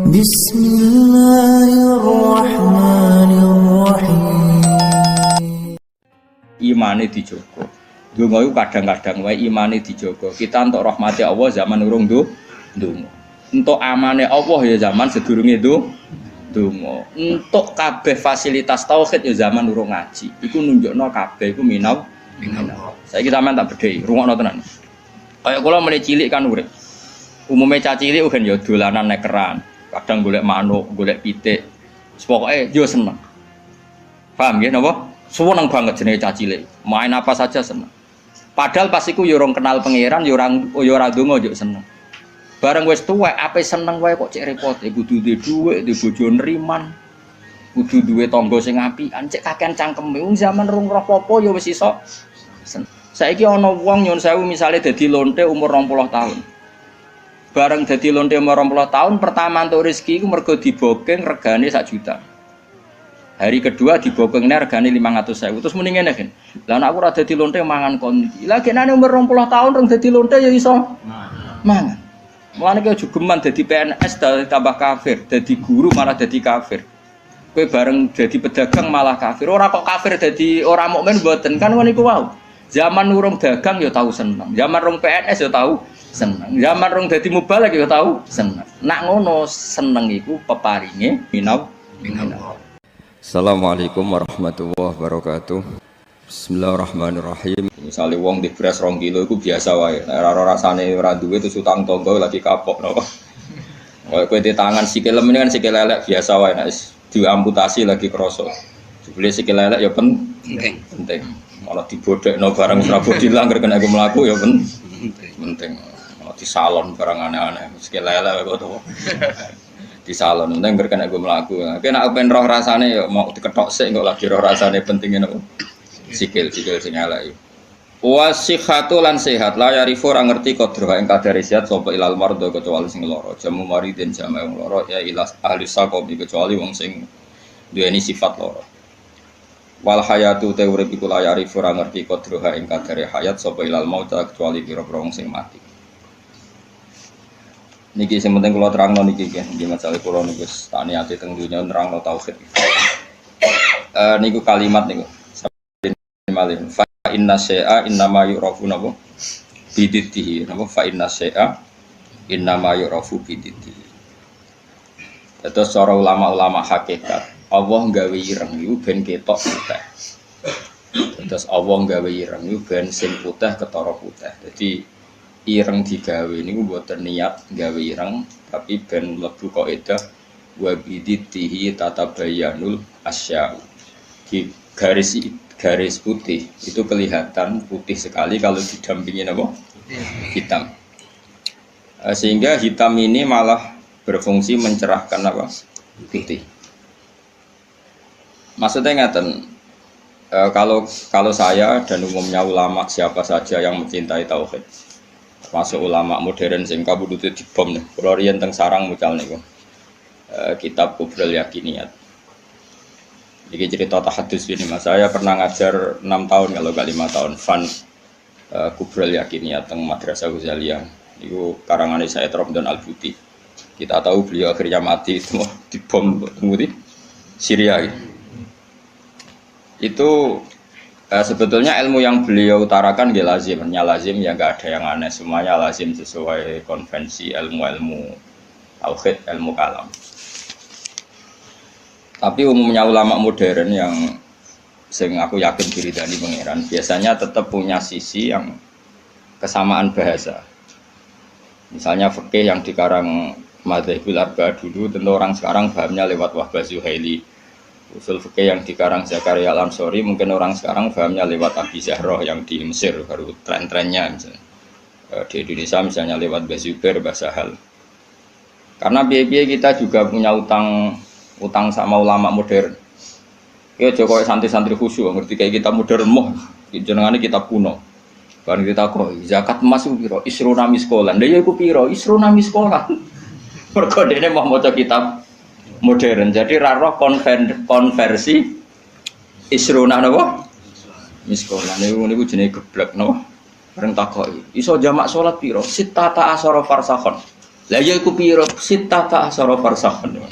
Bismillahirrahmanirrahim. Imane dijogo. Donga iku kadang-kadang wae imane dijogo. Kita entuk rahmati Allah zaman urung ndonga. Entuk amane Allah ya zaman sedurunge ndonga. Entuk kabeh fasilitas tauhid ya zaman urung ngaji. Iku nunjukno kabeh iku minau. Saiki sampean tak bedhei, rungokno tenan. Kaya kula mulai cilik kan urip. Umume cah cilik kan ya dolanan nek keran. Kadang golek manuk, golek pitik. Pokoke yo seneng. Paham nggih napa? Seneng banget jenenge cah cilik. Main apa saja seneng. Padahal pas iku yo ora kenal pangeran, yo ora ndonga yo seneng. Bareng wis tuwek ape seneng wae kok cek repot. Kudu duwe dhuwit, duwe bojo nriman. Kudu duwe tangga sing apian, cek kakean cangkeme. Wong zaman rung roh apa yo wis iso. Saiki ana wong nyun sewu misale dadi lonte umur 20 tahun. Bareng dadi lonte umur 20 tahun pertama entuk rezeki iku mergo dibokeng regane 1 juta. Hari kedua dibokengne regane 500.000. Terus muni ngene kan. Lah nek aku ora dadi lonte mangan kon iki. Lah genane umur 20 tahun rong dadi lonte ya iso mangan. Mulane ki jugeman dadi PNS tambah kafir, dadi guru malah dadi kafir. Kowe bareng dadi pedagang malah kafir. Ora kok kafir dadi ora mukmin mboten kan ngono iku wae. Zaman urung dagang ya tahu seneng. Zaman rong PNS ya tahu seneng. Zaman rong dadi mubalek ya tahu seneng. Nak ngono seneng iku peparinge minau. Assalamualaikum warahmatullahi wabarakatuh. Bismillahirrahmanirrahim. Misalnya wong di beras 2 kilo iku biasa wae. Nek ora rasane ora duwe terus utang tangga lagi kapok napa. Kowe di tangan sikil ini kan sikil lelek biasa wae nek diamputasi lagi krasa. Jebule sikil lelek ya penting. Malah dibodhekno barang Prabu dilanggar kena aku mlaku ya penting. Malah di salon barang aneh-aneh sikil lelek kok to. Di salon penting kena aku mlaku. Nek ben roh rasane ya mau diketok sik kok lagi roh rasane pentingnya nopo. Sikil sing elek. Wasihatu lan sehat la yarifu ora ngerti qadra ing kadare sehat sapa ilal mardo kecuali sing lara. Jamu maridin jama wong lara ya ilas ahli saqom kecuali wong sing duweni sifat lara. Wal hayatu te urip iku la yarifu ora ngerti qadra ing kadare hayat sapa ilal maut kecuali pira-pira wong sing mati. Niki sing penting kula terangno niki nggih masalah kula niku wis tak niati teng dunya nerangno tauhid. Niku kalimat niku malih fa inna syai'a innama yu'rafu napa bididdihi napa fa inna syai'a innama yu'rafu bididdihi. Terus cara ulama-ulama hakikat Allah gawe ireng iku ben ketok putih. Terus Allah gawe ireng iku ben sing putih ketara putih. Dadi ireng digawe niku mboten niat gawe ireng tapi ben mlebu kaidah wa bididdihi tatabayyanul asya'u. Di garis putih itu kelihatan putih sekali kalau didampingi apa? Hitam. Sehingga hitam ini malah berfungsi mencerahkan apa? Putih. Maksudnya ngaten, kalau saya dan umumnya ulama siapa saja yang mencintai tauhid, termasuk ulama modern sing kabudute dibom nih. Kalau riyen teng sarang mucal niku. Kitab Kubrul Yakiniyat. Ini cerita tahadus ini mas, saya pernah ngajar 6 tahun kalau gak 5 tahun Fan Kubrul Yakiniyat teng Madrasah Ghazaliyah. Itu karangan Said Ramdan Al-Buti. Kita tahu beliau akhirnya mati itu dibom di Syria. Itu sebetulnya ilmu yang beliau utarakan dia lazim, ya nggak ada yang aneh, semuanya lazim sesuai konvensi ilmu tauhid, ilmu kalam. Tapi umumnya ulama modern yang sing aku yakin diridani pangeran biasanya tetap punya sisi yang kesamaan bahasa. Misalnya fikih yang dikarang Madzhabul Arba'a dulu tentu orang sekarang pahamnya lewat Wahbah Zuhaili. Usul fikih yang dikarang Zakaria Al-Ansori mungkin orang sekarang pahamnya lewat Abi Zahroh yang di Mesir baru tren-trennya misalnya. Di Indonesia misalnya lewat Bazubair, Basahal. Karena biaya kita juga punya utang sama ulama modern. Ya Jokowi santri-santri khusyuk ngerti kayak kita modern moh jenengane kita kuno. Kan kita kok zakat emas ku piro? Isruna miskolan. Lha ya iku piro? Isruna miskolan. Mergo dene mau maca kitab modern. Jadi ra roh konversi isruna napa? Miskolan niku jenenge geblek napa? Bareng takoki. Iso jamak salat piro? Sittata asyara farsakhon. Lah ya iku piro sitata asara farsakhan.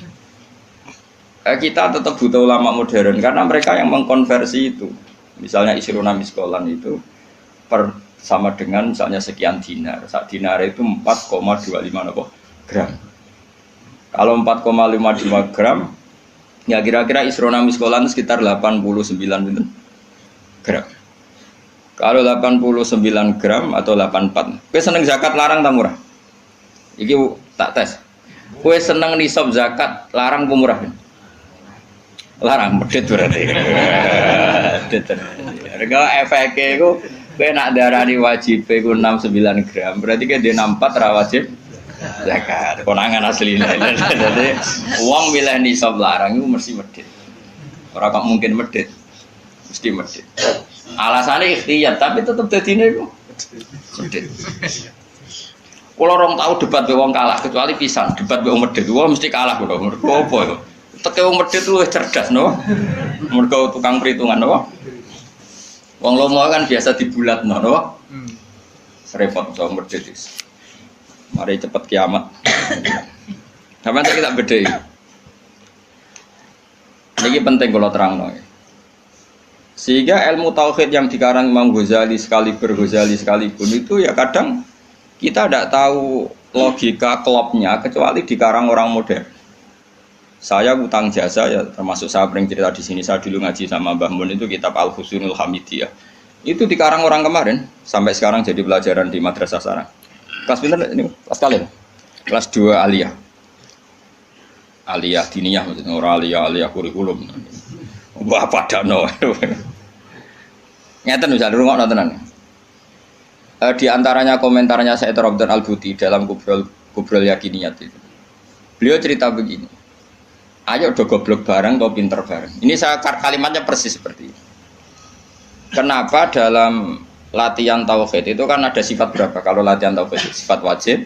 Kita tetap butuh ulama modern karena mereka yang mengkonversi itu. Misalnya Isruna Miskolan itu sama dengan misalnya sekian dinar. Sak dinar itu 4,25 gram. Kalau 4,55 gram, ya kira-kira Isruna Miskolan sekitar 89 gram. Kalau 89 gram atau 84. Kowe seneng zakat larang ta murah? Iki tak tes. Kowe seneng nisab zakat larang apa murah? Larang medhit berarti. Medhit. Harga efeke iku kowe nak darani wajib iku 69 gram, berarti ke dia 4 ra wajib zakat. Konangan asline. Dadi wong milih nisab larang iku mesti medhit. Ora kok mungkin medhit. Mesti medhit. Alasannya ikhtiyar, tapi tetep dadine iku medhit. Kalau orang tahu debat be wong kalah, kecuali pisan debat be wong medhit, wong mesti kalah kok. Mergo apa ya? Teke wong medhit luwih cerdas no. Mergo tukang perhitungan no. Wong lomo kan biasa dibulatno no. Serepot wong medhit wis. Mari cepet kiamat. Sampeyan tak kita bedhei. Ini penting kalau terangno. Sehingga ilmu tauhid yang dikarang Imam Ghazali sekalipun itu ya kadang kita tidak tahu logika klopnya kecuali dikarang orang modern. Saya utang jasa ya, termasuk saya pernah cerita di sini, saya dulu ngaji sama Mbah Mun itu kitab Al-Husnul Hamidiyah. Itu dikarang orang kemarin sampai sekarang jadi pelajaran di madrasah sarang. Kelas pinter ini kelas kalian. Kelas 2 aliyah. Aliyah diniyah maksudnya orang aliyah kurikulum. Wah padano. Ngeten bisa dirungokno tenan. Di antaranya komentarnya Said Robdan Al-Buti dalam Kubrul Yakiniyat itu. Beliau cerita begini. Ayo do goblok bareng atau pinter bareng. Ini saya kalimatnya persis seperti ini. Kenapa dalam latihan tauhid itu kan ada sifat berapa? Kalau latihan tauhid sifat wajib,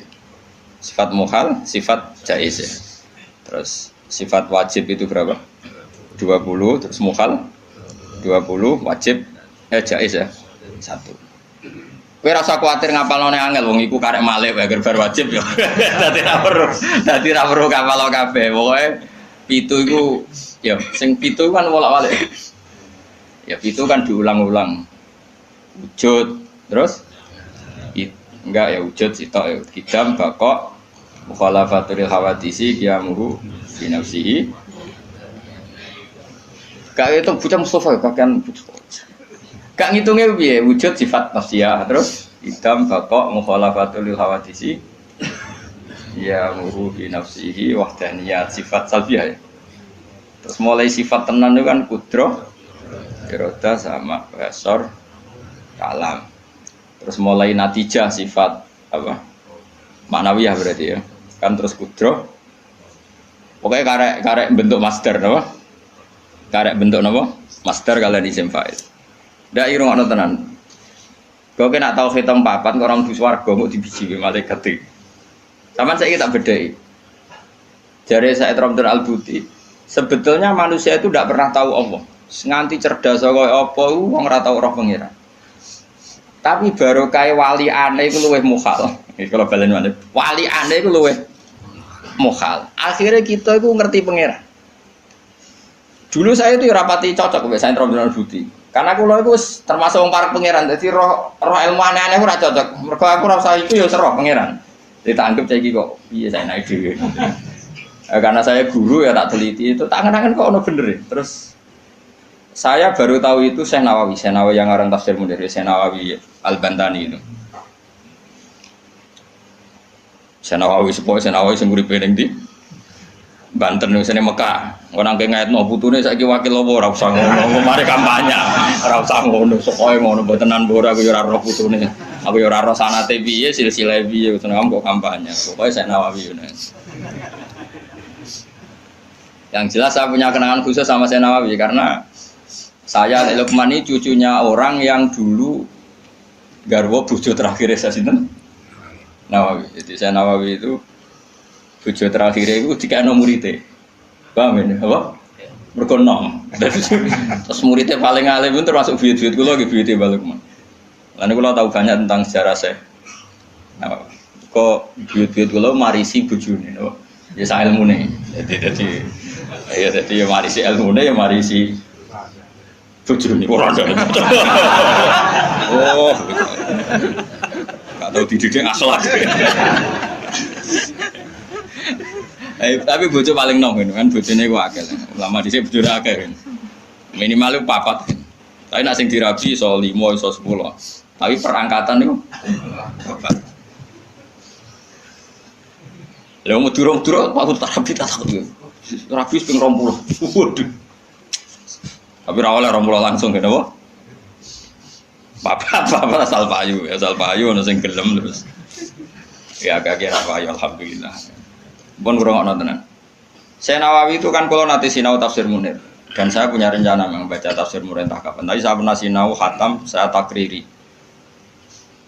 sifat muhal, sifat jaiz. Terus sifat wajib itu berapa? 20, terus muhal 20, wajib jaiz ya 1. Kowe rasa kuwatir ngapalane angel wong iku karek malih wae bar wajib ya. Dadi ra perlu kapal kabeh. Pokoke 7 iku ya sing 7 kan wolak-walik. Ya 7 kan diulang-ulang. Wujud terus enggak ya wujud sitok ya kidam bakok mukhalafatul hawadisi qiyamuhu fi nafsihi. Kayak itu bocah Mustafa pakaian gak ngitungnya piye wujud sifat nafsiyah terus idam bakok mukhalafatul hawadisi ya muhu fi nafsihi wahdaniyat sifat salbiyah ya. Terus mulai sifat tenan itu kan kudroh iroda sama basor kalam. Terus mulai natijah sifat apa maknawiyah berarti ya kan terus kudroh pokoknya karek bentuk master no? Karek bentuk no? Master kalian isim fa'il. Ndak irung ana tenan. Kok nek tau hitung papat kok orang di swarga kok dibiji malaikat iki. Saman saiki tak bedheki. Jare Said Ramdan Al-Buti, sebetulnya manusia itu tidak pernah tahu Allah. Nganti cerdas kaya apa wong ora tau roh pengira. Tapi baru kaya wali aneh iku luwih mukhal. Iki kalau balen maneh. Wali aneh iku luwih mukhal. Akhirnya kita iku ngerti pengira. Dulu saya itu rapati cocok mbek Said Ramdan Al-Buti. Karena aku itu termasuk wong parek pangeran, jadi roh ilmu aneh-aneh ora cocok. Mergo aku rasa iku ya roh pangeran. Ditanggep saiki kok piye saya naik dhewe. Karena saya guru ya tak teliti itu tangan-tangan kok ono bener ya. Terus saya baru tahu itu Syekh Nawawi yang ngarang tafsir Munir, Syekh Nawawi Al-Bantani itu. Syekh Nawawi sing uripe ning ndi? Banten ning sene Mekah. Ora nang ngaitno putune saiki wakil apa ora usah ngono, mari kampanye. Ora usah ngono, sokoe ngono mbotenan ora aku ya ora roh putune. Aku ya ora roh sanate piye, silsilah piye, seneng kok kampanye. Pokoke Syekh Nawawi ngono. Yang jelas saya punya kenangan khusus sama Syekh Nawawi karena saya Lukman ini cucunya orang yang dulu garwa bojo terakhir saya sinten Nawawi. Jadi Syekh Nawawi itu bojo terakhir itu dikene muridé. Paham ya? Apa? Mergo nom. Terus muridé paling alim pun termasuk buyut-buyut kula nggih buyute Mbah Lukman. Lan kula tahu banyak tentang sejarah Syekh Nawawi. kok buyut-buyut kula marisi bojone napa. Ya sak ilmune. Jadi ya marisi ilmune ya marisi bojone ora ada. Oh. Gak tau dididik akhlak. Tapi bojo paling nom kan bojone ku akeh. Ulama dhisik bojone akeh. Minimal 4. Tapi nek sing dirabi iso 5 iso 10. Tapi perangkatan niku 4. Lah mau durung-durung aku rabi tak takut. Rabi ping 20. Waduh. Tapi ra oleh 20 langsung kene apa? Bapak asal payu ono sing gelem terus. Ya kagak payu alhamdulillah. Pun ngrungokno tenan. Saya Nawawi itu kan kalau nanti sinau tafsir Munir dan saya punya rencana membaca tafsir Munir entah kapan. Tapi saya pernah sinau khatam, saya takriri.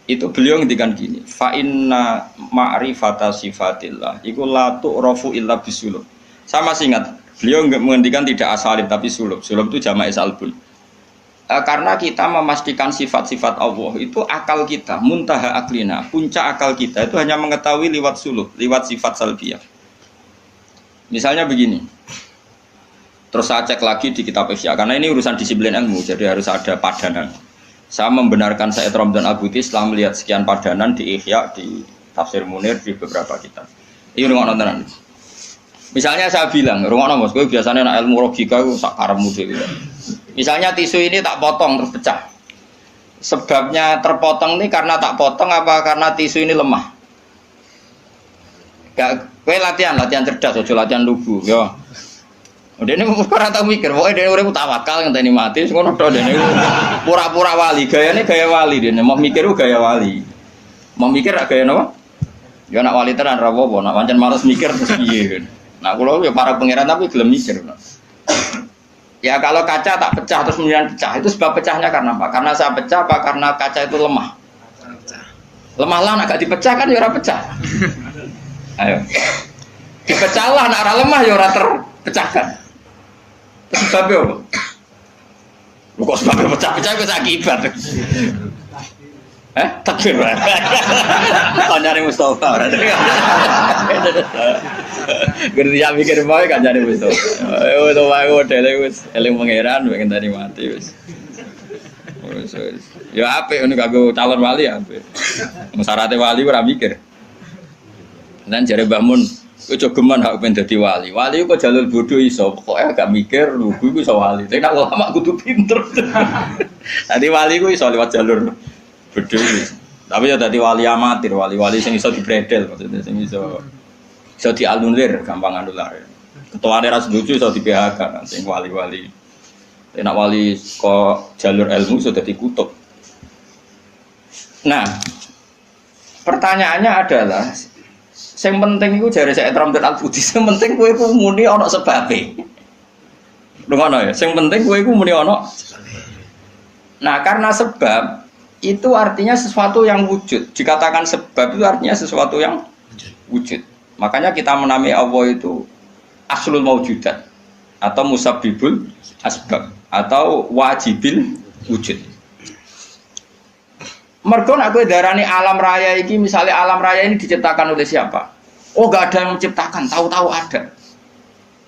Itu beliau ngendikan gini, fa inna ma'rifata sifatillah iku la tu'rafu illa bisulub. Saya masih ingat, beliau menghentikan tidak asalib tapi sulub. Sulub itu jama'i salbun. Karena kita memastikan sifat-sifat Allah itu akal kita, muntaha aklina, puncak akal kita itu hanya mengetahui lewat sulub, lewat sifat salbiyah. Misalnya begini, terus saya cek lagi di kitab Ihya, karena ini urusan disiplin ilmu, jadi harus ada padanan. Saya membenarkan Said Ramdan Abuti setelah melihat sekian padanan di Ihya, di Tafsir Munir, di beberapa kitab. Ini rungokno tenan. Misalnya saya bilang, rungokno Mas, kowe biasanya nak ilmu logika itu sak karepmu dhewe. Misalnya tisu ini tak potong terus pecah. Sebabnya terpotong ini karena tak potong apa karena tisu ini lemah? Kowe latihan cerdas, ojo latihan lugu, yo. Dene ora tau mikir, pokoke dene urip tawakal ngenteni mati, ngono tok dene. Pura-pura wali, gayane gaya wali dene, mau mikir gaya wali. Mau mikir gaya napa? Ya nak wali tenan ra apa-apa, nak pancen males mikir terus piye. Nah, kula ya para pangeran tapi gelem mikir. Ya kalau kaca tak pecah terus kemudian pecah, itu sebab pecahnya karena apa? Karena saya pecah apa karena kaca itu lemah? Lemah lah, nak gak dipecah kan ya ora pecah. Ayo. Dipecahlah nak ora lemah ya ora terpecahkan. Sebabnya apa? Kok sebabnya pecah-pecah kok akibat. Takbir. Kancane Mustofa berarti. Gerti ya mikir bae kancane Mustofa. Oh to wae modele wis eling pangeran pengen tadi mati wis. Ya apik ngono kanggo calon wali apik. Syaratnya wali ora mikir. Dan jare Mbah Mun, kowe jogeman hak pengen dadi wali. Wali kok jalur bodoh iso, pokoke agak mikir lugu iku iso wali. Tapi nek ulama kudu pinter. Tadi wali ku iso lewat jalur bodoh. Tapi ya dadi wali amatir, wali-wali sing iso dibredel maksudnya sing iso dianulir, gampang anulir. Ketuane ra setuju iso di PHK sing wali-wali. Nek wali kok jalur ilmu iso dadi kutub. Nah, pertanyaannya adalah yang penting itu jare Said Ramdan Al-Budi, yang penting kowe iku muni ana sebabe. Ngono ya, yang penting kowe iku muni ana. Nah, karena sebab itu artinya sesuatu yang wujud. Dikatakan sebab itu artinya sesuatu yang wujud. Makanya kita menamai Allah itu aslul maujudat atau musabbibul asbab atau wajibil wujud. Mergo nek kowe darani alam raya iki, misalnya alam raya ini diciptakan oleh siapa? Oh, enggak ada yang menciptakan, tahu-tahu ada.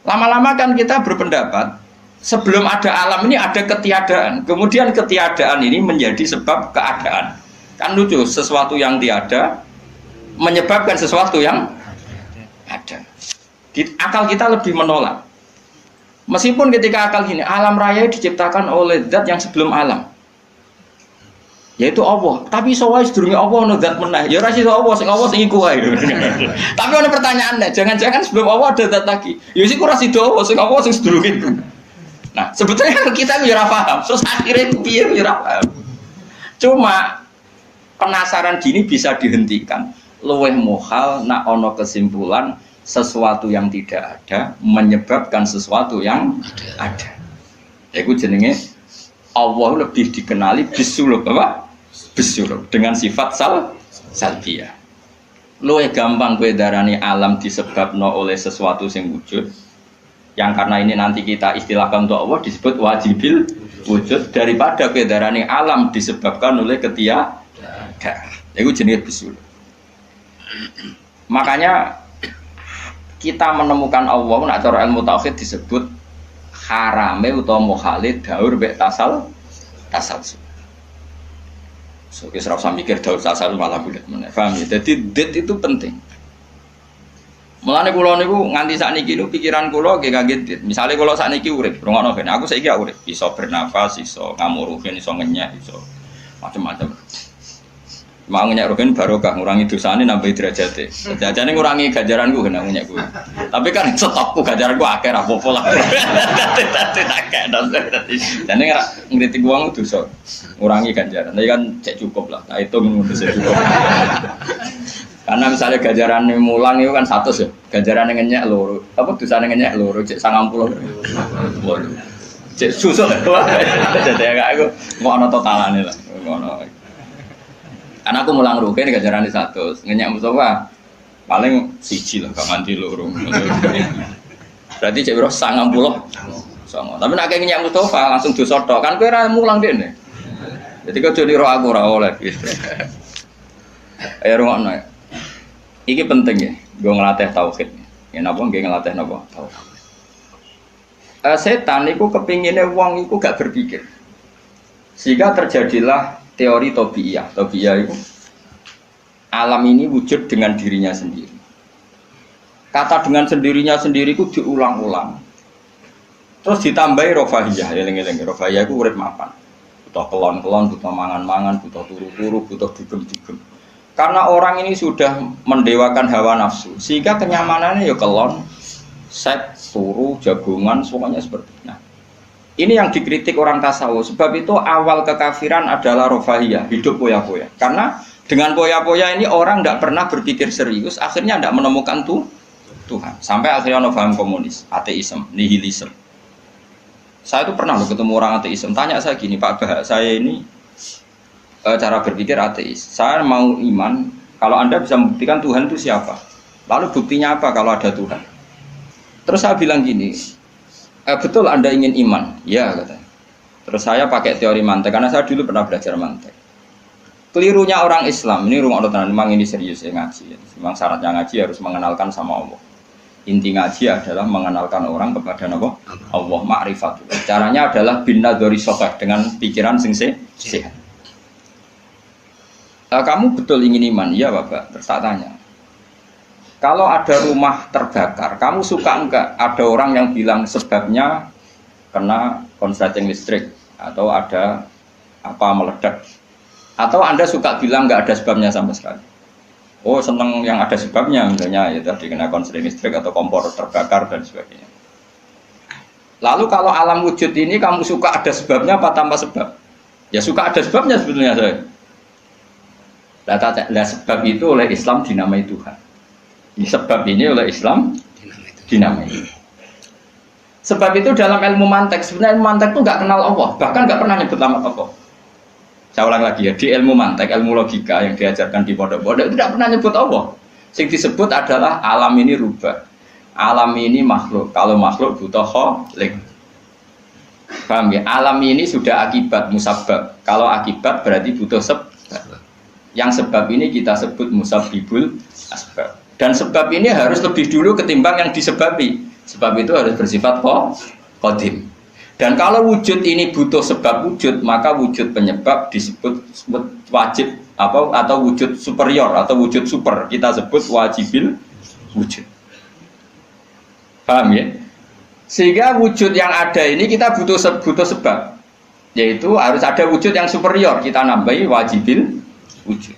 Lama-lama kan kita berpendapat sebelum ada alam ini ada ketiadaan. Kemudian ketiadaan ini menjadi sebab keadaan. Kan lucu, sesuatu yang tiada menyebabkan sesuatu yang ada. Akal kita lebih menolak. Meskipun ketika akal gini, alam raya diciptakan oleh zat yang sebelum alam, yaitu Allah. Tapi soal sedurunge Allah ono zat meneh. Ya ora sih Allah sing iku wae. Tapi ono pertanyaannya, jangan-jangan sebelum Allah ada zat lagi. Ya sik ora sida Allah sing sedurunge itu. Nah, sebetulnya kita ya ora paham. Terus akhirnya piye ya ora paham. Cuma penasaran gini bisa dihentikan. Luweh mohal nak ono kesimpulan sesuatu yang tidak ada menyebabkan sesuatu yang ada. Iku jenenge Allah lebih dikenali bisulub apa? Bisulub dengan sifat salbiyah. Luwih gampang kowe darani alam disebabno oleh sesuatu yang wujud. Yang karena ini nanti kita istilahkan untuk Allah disebut wajibil wujud daripada kowe darani alam disebabkan oleh ketiadaan. Iku jenenge bisulub. Makanya kita menemukan Allah nak cara ilmu tauhid disebut harame utawa mukhalid daur mek tasal. So kita harus mikir daur tasal malah bulat meneh. Paham ya? Jadi det itu penting. Mulane kula niku nganti sakniki niku pikiran kula nggih kaget dit. Misale kula sakniki urip, rungokno ben aku saiki urip, iso bernafas, iso ngamuruhin, iso ngenyek, iso macam-macam. Mau ngenyek rugen barokah ngurangi dosane nambah derajate. Jajane ngurangi ganjaranku kena ngenyek kuwi. Tapi kan stokku ganjaranku akeh ra apa-apa lah. Dadi akeh dadi. Jane ngritik wong dosa. Ngurangi ganjaran. Tapi kan cek cukup lah. Nah itu menurut saya cukup. Karena misalnya ganjaran mulang itu kan 100 ya. Ganjaran ngenyek loro. Apa dosane ngenyek loro cek 90. Waduh. Cek susut. Jadi agak aku mau ana totalane lah. Ngono. Karena aku mulang rugen ganjaran 100. Ngenyek Mustafa paling 1 lah gak nganti loro. Berarti cek biro 90. Sama. Tapi nek ngenyek Mustafa langsung dosa tok. Kan kowe ora mulang dene. Jadi kau jadi roh aku ora oleh gitu. Ayo rungokno. Iki penting ya, gue ngelatih tauhid. Ya napa nggih ngelatih napa? Tauhid. Setan itu kepinginnya wong itu gak berpikir. Sehingga terjadilah teori tobiyah. Tobiyah itu alam ini wujud dengan dirinya sendiri. Kata dengan sendirinya sendiri itu diulang-ulang. Terus ditambahi rofahiyah, eling-eling. Rofahiyah itu urip mapan. Butuh kelon-kelon, butuh mangan-mangan, butuh turu-turu, butuh dugem-dugem. Karena orang ini sudah mendewakan hawa nafsu, sehingga kenyamanannya ya kelon, seks, turu, jagungan, semuanya seperti itu. Nah, ini yang dikritik orang tasawuf. Sebab itu awal kekafiran adalah rofahiyah, hidup poya-poya. Karena dengan poya-poya ini orang tidak pernah berpikir serius, akhirnya tidak menemukan Tuhan. Sampai akhirnya ono paham komunis, ateisme, nihilisme. Saya itu pernah ketemu orang ateisme, tanya saya gini, Pak Bah, saya ini cara berpikir ateis. Saya mau iman, kalau Anda bisa membuktikan Tuhan itu siapa? Lalu buktinya apa kalau ada Tuhan? Terus saya bilang gini, betul Anda ingin iman? Ya, katanya. Terus saya pakai teori mantek, karena saya dulu pernah belajar mantek. Kelirunya orang Islam, ini rumah Allah, memang ini serius ya ngaji. Memang syaratnya ngaji harus mengenalkan sama Allah. Inti ngaji adalah mengenalkan orang kepada Allah, ma'rifat. Caranya adalah bin nadzari shahih, dengan pikiran sing sehat. Kamu betul ingin iman? Iya Bapak. Terus tak tanya, kalau ada rumah terbakar, kamu suka enggak ada orang yang bilang sebabnya kena konsleting listrik atau ada apa meledak, atau Anda suka bilang enggak ada sebabnya sama sekali? Oh seneng yang ada sebabnya, misalnya ya tadi kena konsleting listrik atau kompor terbakar dan sebagainya. Lalu kalau alam wujud ini kamu suka ada sebabnya apa tanpa sebab? Ya suka ada sebabnya sebetulnya saya. Lah sebab itu oleh Islam dinamai Tuhan. Ini sebab ini oleh Islam dinamai. Sebab itu dalam ilmu mantek, sebenarnya ilmu mantek itu nggak kenal Allah, bahkan nggak pernah nyebut nama Allah. Saya ulang lagi ya, di ilmu mantek, ilmu logika yang diajarkan di pondok-pondok itu tidak pernah nyebut Allah. Yang disebut adalah alam ini rubah, alam ini makhluk. Kalau makhluk butuh khalik. Paham ya? Alam ini sudah akibat musabbab. Kalau akibat berarti butuh sebab. Yang sebab ini kita sebut musabbibul asbab. Dan sebab ini harus lebih dulu ketimbang yang disebabi. Sebab itu harus bersifat qadim. Dan kalau wujud ini butuh sebab wujud, maka wujud penyebab disebut wajib atau wujud superior atau wujud super. Kita sebut wajibil wujud. Paham ya? Sehingga wujud yang ada ini kita butuh sebab. Yaitu harus ada wujud yang superior. Kita nambahi wajibil wujud.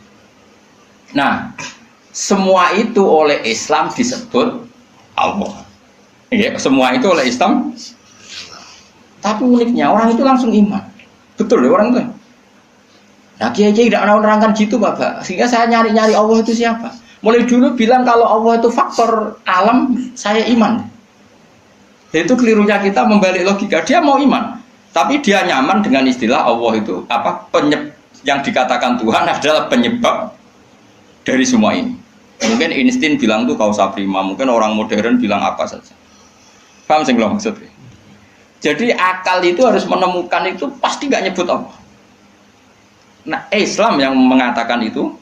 Nah, semua itu oleh Islam disebut Allah. Ya, semua itu oleh Islam. Tapi uniknya orang itu langsung iman. Betul ya orang itu. Nah, kiai tidak menerangkan gitu, Bapak. Sehingga saya nyari-nyari Allah itu siapa. Mulai dulu bilang kalau Allah itu faktor alam, saya iman. Itu kelirunya kita membalik logika. Dia mau iman, tapi dia nyaman dengan istilah Allah itu apa? Yang dikatakan Tuhan adalah penyebab dari semua ini. Mungkin Einstein bilang itu kausa prima, mungkin orang modern bilang apa saja. Paham sih belum maksudnya? Jadi akal itu harus menemukan itu pasti nggak nyebut Allah. Nah Islam yang mengatakan itu.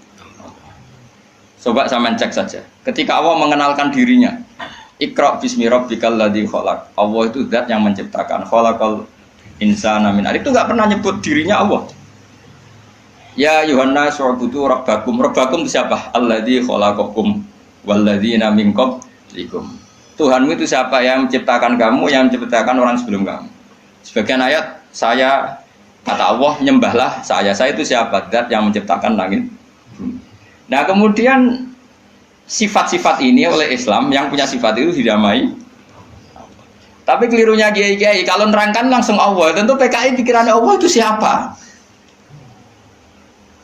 Coba sampean cek saja. Ketika Allah mengenalkan dirinya, Iqra bismi rabbikal ladzi khalaq. Allah itu zat yang menciptakan. Khalaqal insana min 'alaq. Itu enggak pernah nyebut dirinya Allah. Ya Yuhanna su'budu rabbakum. Rabbakum itu siapa? Alladzi khalaqakum walladzina min qablikum. Tuhanmu itu siapa? Yang menciptakan kamu, yang menciptakan orang sebelum kamu. Sebagian ayat saya kata Allah nyembahlah saya. Saya itu siapa? Zat yang menciptakan langit bumi. Nah, kemudian sifat-sifat ini oleh Islam yang punya sifat itu dinamai. Tapi kelirunya kiai-kiai kalau nerangkan langsung Allah. Tentu PKI pikirannya Allah itu siapa?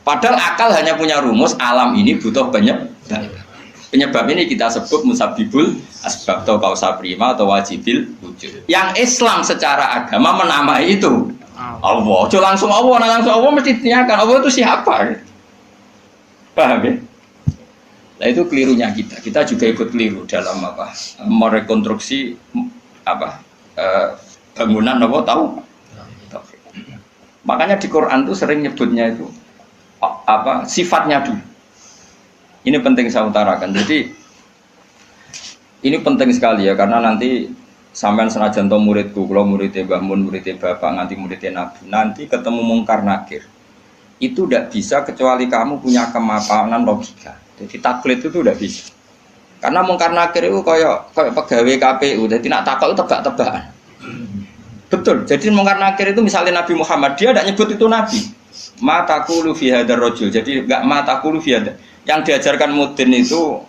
Padahal akal hanya punya rumus alam ini butuh penyebab. Penyebab ini kita sebut musabibul asbab atau kausa prima atau wajibil wujud. Yang Islam secara agama menamai itu Allah. Jangan langsung Allah, langsung Allah mesti ditanyakan Allah itu siapa? Paham ya? Nah itu kelirunya kita. Kita juga ikut keliru dalam apa? Merekonstruksi apa? Bangunan apa tahu? Makanya di Quran tuh sering nyebutnya itu apa sifatnya dulu. Ini penting saya utarakan. Jadi ini penting sekali ya karena nanti sampean senajan to muridku, kalau muridnya Mbah Mun, muridnya Bapak, nanti muridnya Nabi, nanti ketemu mungkar nakir. Itu tidak bisa kecuali kamu punya kemapanan logika. Jadi taklid itu tidak bisa. Karena mungkar nakir itu kayak pegawai KPU, jadi nak takut itu tebak-tebakan. Betul. Jadi mungkar nakir itu misalnya Nabi Muhammad, dia tidak nyebut itu Nabi. Mataku fi hadzal rajul. Jadi enggak mataku fi hadzal. Yang diajarkan mudin itu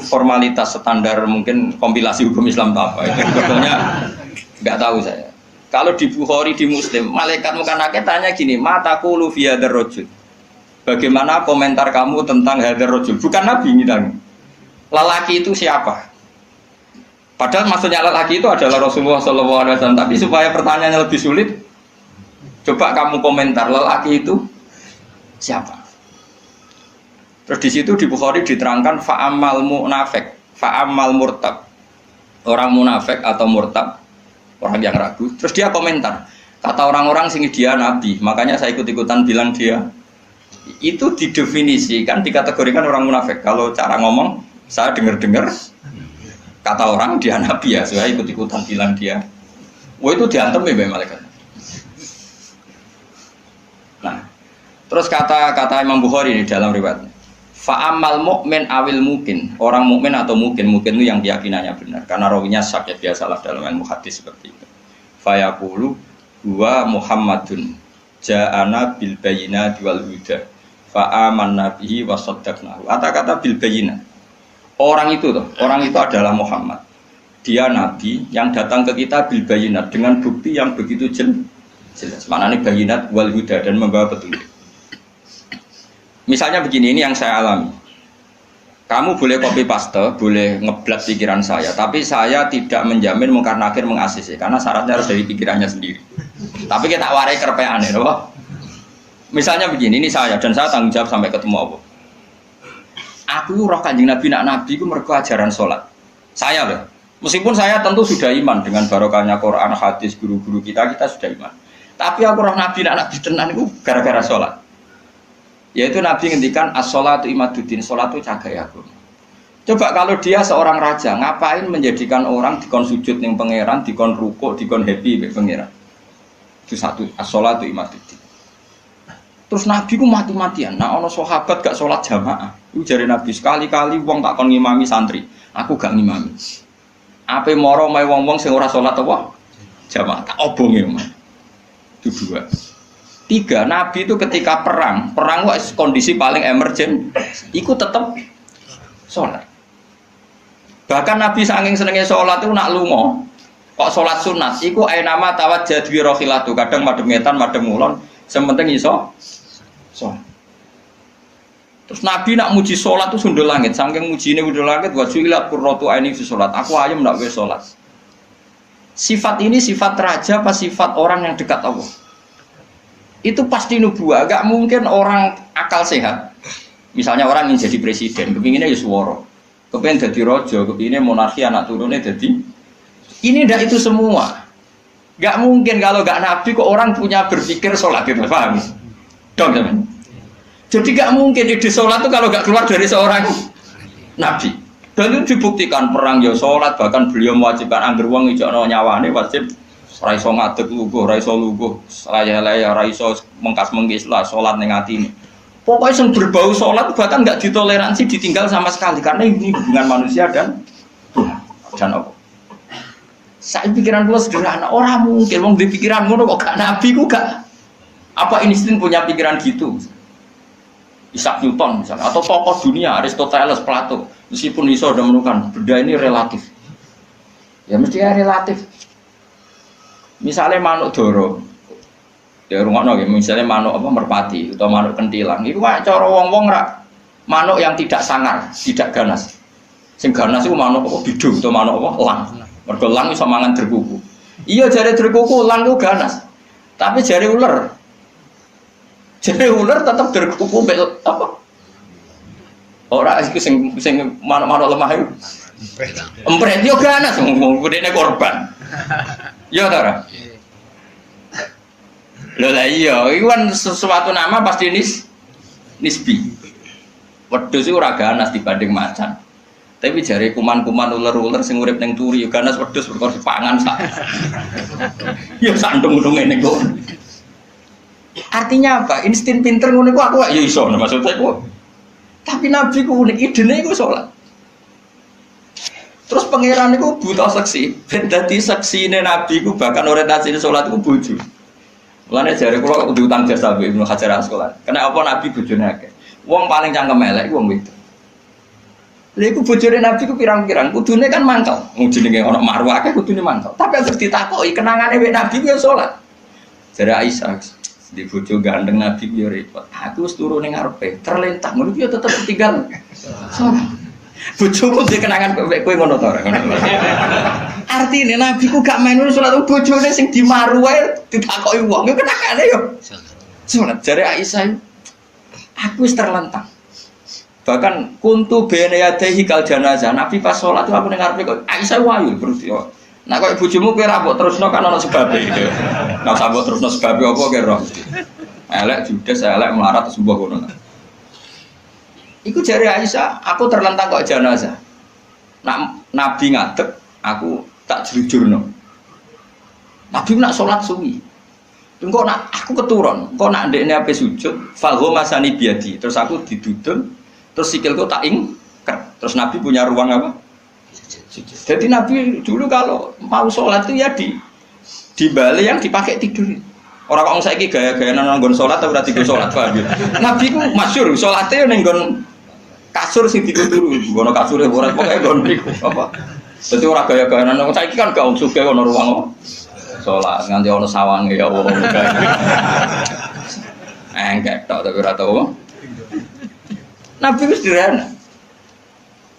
formalitas standar mungkin kompilasi hukum Islam apa itu sebetulnya enggak tahu saya. Kalau di Bukhari di Muslim, malaikat muka nakir tanya gini, mataku fi hadzal rajul. Bagaimana komentar kamu tentang hadzal rajul? Bukan Nabi ini dan lelaki itu siapa? Padahal maksudnya lelaki itu adalah Rasulullah SAW. Tapi supaya pertanyaannya lebih sulit, coba kamu komentar lelaki itu siapa? Terus di situ di Bukhari diterangkan fa'amal munafik, fa'amal murtab. Orang munafik atau murtab, orang yang ragu. Terus dia komentar, kata orang-orang sini dia nabi, makanya saya ikut-ikutan bilang dia. Itu didefinisikan, dikategorikan orang munafik. Kalau cara ngomong, saya dengar-dengar kata orang dia nabi ya, saya ikut-ikutan bilang dia. Wah itu diantem ya malaikat. Nah, terus kata Imam Bukhari ini dalam riwayatnya, fa'amal mu'min awil mungkin, orang mukmin atau mungkin itu yang keyakinannya benar, karena rawinya syak ya biasalah dalam ilmu hadis seperti itu. Fayaqulu huwa Muhammadun ja'ana bil bayyinati wal huda fa'amanna bihi wa saddaqnahu. Kata-kata bil bayyinah. Orang itu adalah Muhammad. Dia nabi yang datang ke kita bil bayyinat dengan bukti yang begitu jelas. Maknanya bayyinat wal huda dan membawa petunjuk. Misalnya begini, ini yang saya alami. Kamu boleh copy paste, boleh ngeblat pikiran saya, tapi saya tidak menjamin mungkar nakir mengasisi, karena syaratnya harus dari pikirannya sendiri. Tapi kita warai kerpean ya, loh. Misalnya begini, ini saya dan saya tanggung jawab sampai ketemu Allah. Aku roh Kanjeng Nabi nak nabi itu mergo ajaran sholat. Saya loh. Meskipun saya tentu sudah iman dengan barokahnya Quran, hadis, guru-guru kita sudah iman. Tapi aku roh nabi nak nabi tenan itu gara-gara sholat. Yaitu Nabi ngendikan as-sholatu imaduddin, sholat itu cagai aku. Coba kalau dia seorang raja, ngapain menjadikan orang dikon sujud ning pangeran, dikon rukuk, dikon happy mbek pangeran. Itu satu, as-sholatu imaduddin. Terus Nabi ku mati-matian. Nah ono sahabat gak sholat jamaah. Itu jare Nabi sekali-kali wong tak kon ngimami santri, aku gak ngimami. Ape moro mae wong-wong sing ora sholat apa? Jamaah tak obonge. Itu dua. Tiga, Nabi itu ketika perang kondisi paling emergen, ikut tetap sholat. Bahkan Nabi saking senengnya sholat itu nak lungo, kok sholat sunat, iku nama tawat jadwi rohilatu, kadang madem ngetan, madem ngulon, sementing iso sholat. Terus Nabi nak muji sholat itu sundul langit, saking muji ini sundul langit, wajuilat kurrotu aini fi sholat, aku ayam nak we sholat. Sifat ini sifat raja apa sifat orang yang dekat Allah? Itu pasti nubuah, gak mungkin orang akal sehat. Misalnya orang ingin jadi presiden, kepinginnya ya suworo, kepingin jadi rojo, kepinginnya monarki anak turunnya jadi. Ini ndak itu semua. Gak mungkin kalau gak nabi kok orang punya berpikir sholat itu, paham? Dong teman. Jadi gak mungkin ide sholat itu kalau gak keluar dari seorang Nabi. Dan itu dibuktikan perang ya sholat, bahkan beliau mewajibkan angger wong ijono nyawane wajib ra iso ngadeg luguh, ra iso luguh, laya-laya ra iso mengkas-mengkis lah salat ning atine. Pokoknya yang berbau sholat bahkan nggak ditoleransi ditinggal sama sekali karena ini hubungan manusia dan Tuhan apa? Saya pikiran gue sederhana, orang mungkin wong di pikiran ngono kok gak nabi ku gak apa insting punya pikiran gitu. Isaac Newton misalnya atau tokoh dunia Aristoteles, Plato meskipun iso udah menemukan benda ini relatif. Ya mesti ya relatif. Misalnya manuk doro ya rungokno nggih misalnya manuk apa merpati atau manuk kentilang iku wae cara wong-wong ra manuk yang tidak sangar, tidak ganas. Sing ganas iku manuk apa bidung atau manuk apa elang. Mergo elang iso mangan derkuku. Iya jare derkuku elang ku ganas. Tapi jare ular. Jare ular tetep derkuku apa? Ora iku sing manuk-manuk lemah iku. Empret yo ganas wong gedene korban. Ya ta ora? Lho lah iya, itu kan sesuatu nama pasti nisbi. Wedhus iku ora ganas dibanding macan. Tapi jare kuman-kuman ular-ular sing urip ning turi yo ganas wedhus perkara dipangan sak. Ya sandung-sandung ngene kok. Artinya apa? Insting pinter ngono iku aku ya iso maksudnya iku. Tapi Nabi ku unik idene iku salat. Terus pangeran iku buta seksi. Ben dadi seksine Nabi ku bahkan orientasine salat iku bojo. Mulane jare kula kudu utang jasa Mbak Ibnu Hajar Asqalani. Kena apa Nabi bojone akeh. Wong paling cangkem elek wong wedok. Lha iku bojone Nabi ku pirang-pirang, kudune kan mangkel. Wong jenenge ana marwah akeh kudune mangkel. Tapi anggere ditakoki kenangane wek Nabi ku ya salat. Jare Aisyah, di bojo gandeng Nabi ku ya repot. Aku wis turu ning ngarepe, terlentang ngono ku ya tetep tinggal. Salat. Bojoku dhe kenangan kowe ngono to ora ngono. Artine Nabi ku gak main salat bojone sing dimaru wae ditakoki wong yo kenangane yo. Salat jare Aisyah aku wis terlentang. Bahkan kuntu bene yadehi kal janazah. Nabi pas salat aku ning ngarepe kok Aisyah wayu terus yo. Nah kok bojomu kowe ra mbok terusno kan ana sebabe gitu. Nah sambok terusno sebabe apa kira? Elek judes elek melarat terus mbok ngono. Iku jari Aisyah, aku terlentang kok jenazah. Nak Nabi ngadeg, aku tak jujurno. Nabi nak sholat suwi. Engko nak aku keturun, engko nak ndekne ape sujud, falho masani biadi. Terus aku didudul, terus sikilku tak ingker. Terus Nabi punya ruang apa? Sujud. Jadi Nabi dulu kalau mau sholat itu ya di bali yang dipakai tidur. Orang kok saiki gaya-gaya nang nggon sholat ora tigo sholat paham ya. Nabi ku masyhur salate ning nggon kasur sing dituturu, ngono kasure ora pokoke nggon niku apa. Dadi ora gaya-gaya nang saiki kan gak sugih ono ruang salat nganti ono sawange ya Allah. Engkek tok tapi ora tau. Nabi wis sederhana.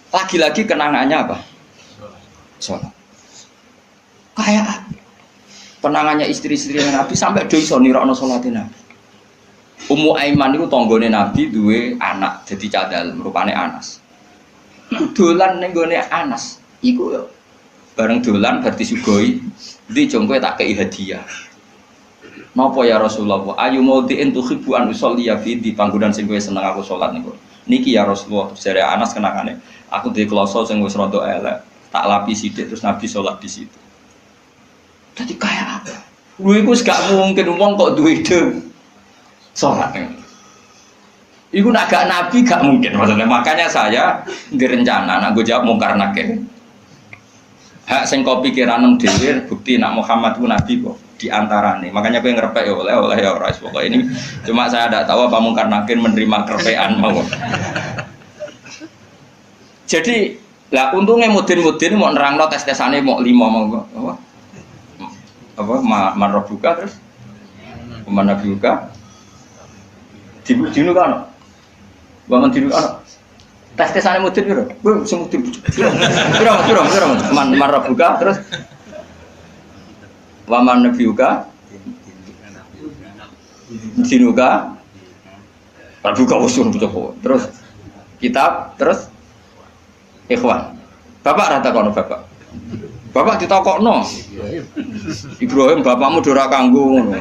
Lagi-lagi kenangannya apa? Salat. Kayak penangannya istri-istri Nabi sampai do iso nirakno salate Nabi. Ummu Aiman itu tanggane Nabi duwe anak jadi cadal rupane Anas. Dolan ning gone Anas iku yo bareng dolan bar disugoi ndi jongkoe tak kei hadiah. Napa ya Rasulullah? Ayu maudhi'in tuhibbu an usolli fi di panggonan sing kowe seneng aku salat niku. Niki ya Rasulullah, jare Anas kenangane. Aku duwe kloso sing wis rada elek, tak lapi sithik terus Nabi salat di situ. Jadi kayak apa? Lu itu gak mungkin ngomong kok duwe ide sholat. Iku nak gak Nabi gak mungkin maksudnya. Makanya saya direncana nak gue jawab mungkar nakir. Hak sing kau pikiran dhewe bukti nak Muhammad ku Nabi kok diantarane. Makanya gue ngerepek ya oleh ya ora pokok ini. Cuma saya tidak tahu apa mungkar nakir menerima kerepekan mau. Jadi lah untungnya mudin-mudin mau nerangno tes-tesane mau 5 mau apa marah buka terus mana buka dinu kan bangun dinu kan tes-tesane mudin piro bu sing mudin piro marah buka terus waman buka dinu ka buka usul terus kitab terus ikhwan bapak rata kono bapak ditakokno. Ibrahim bapakmu ora kanggo ngono.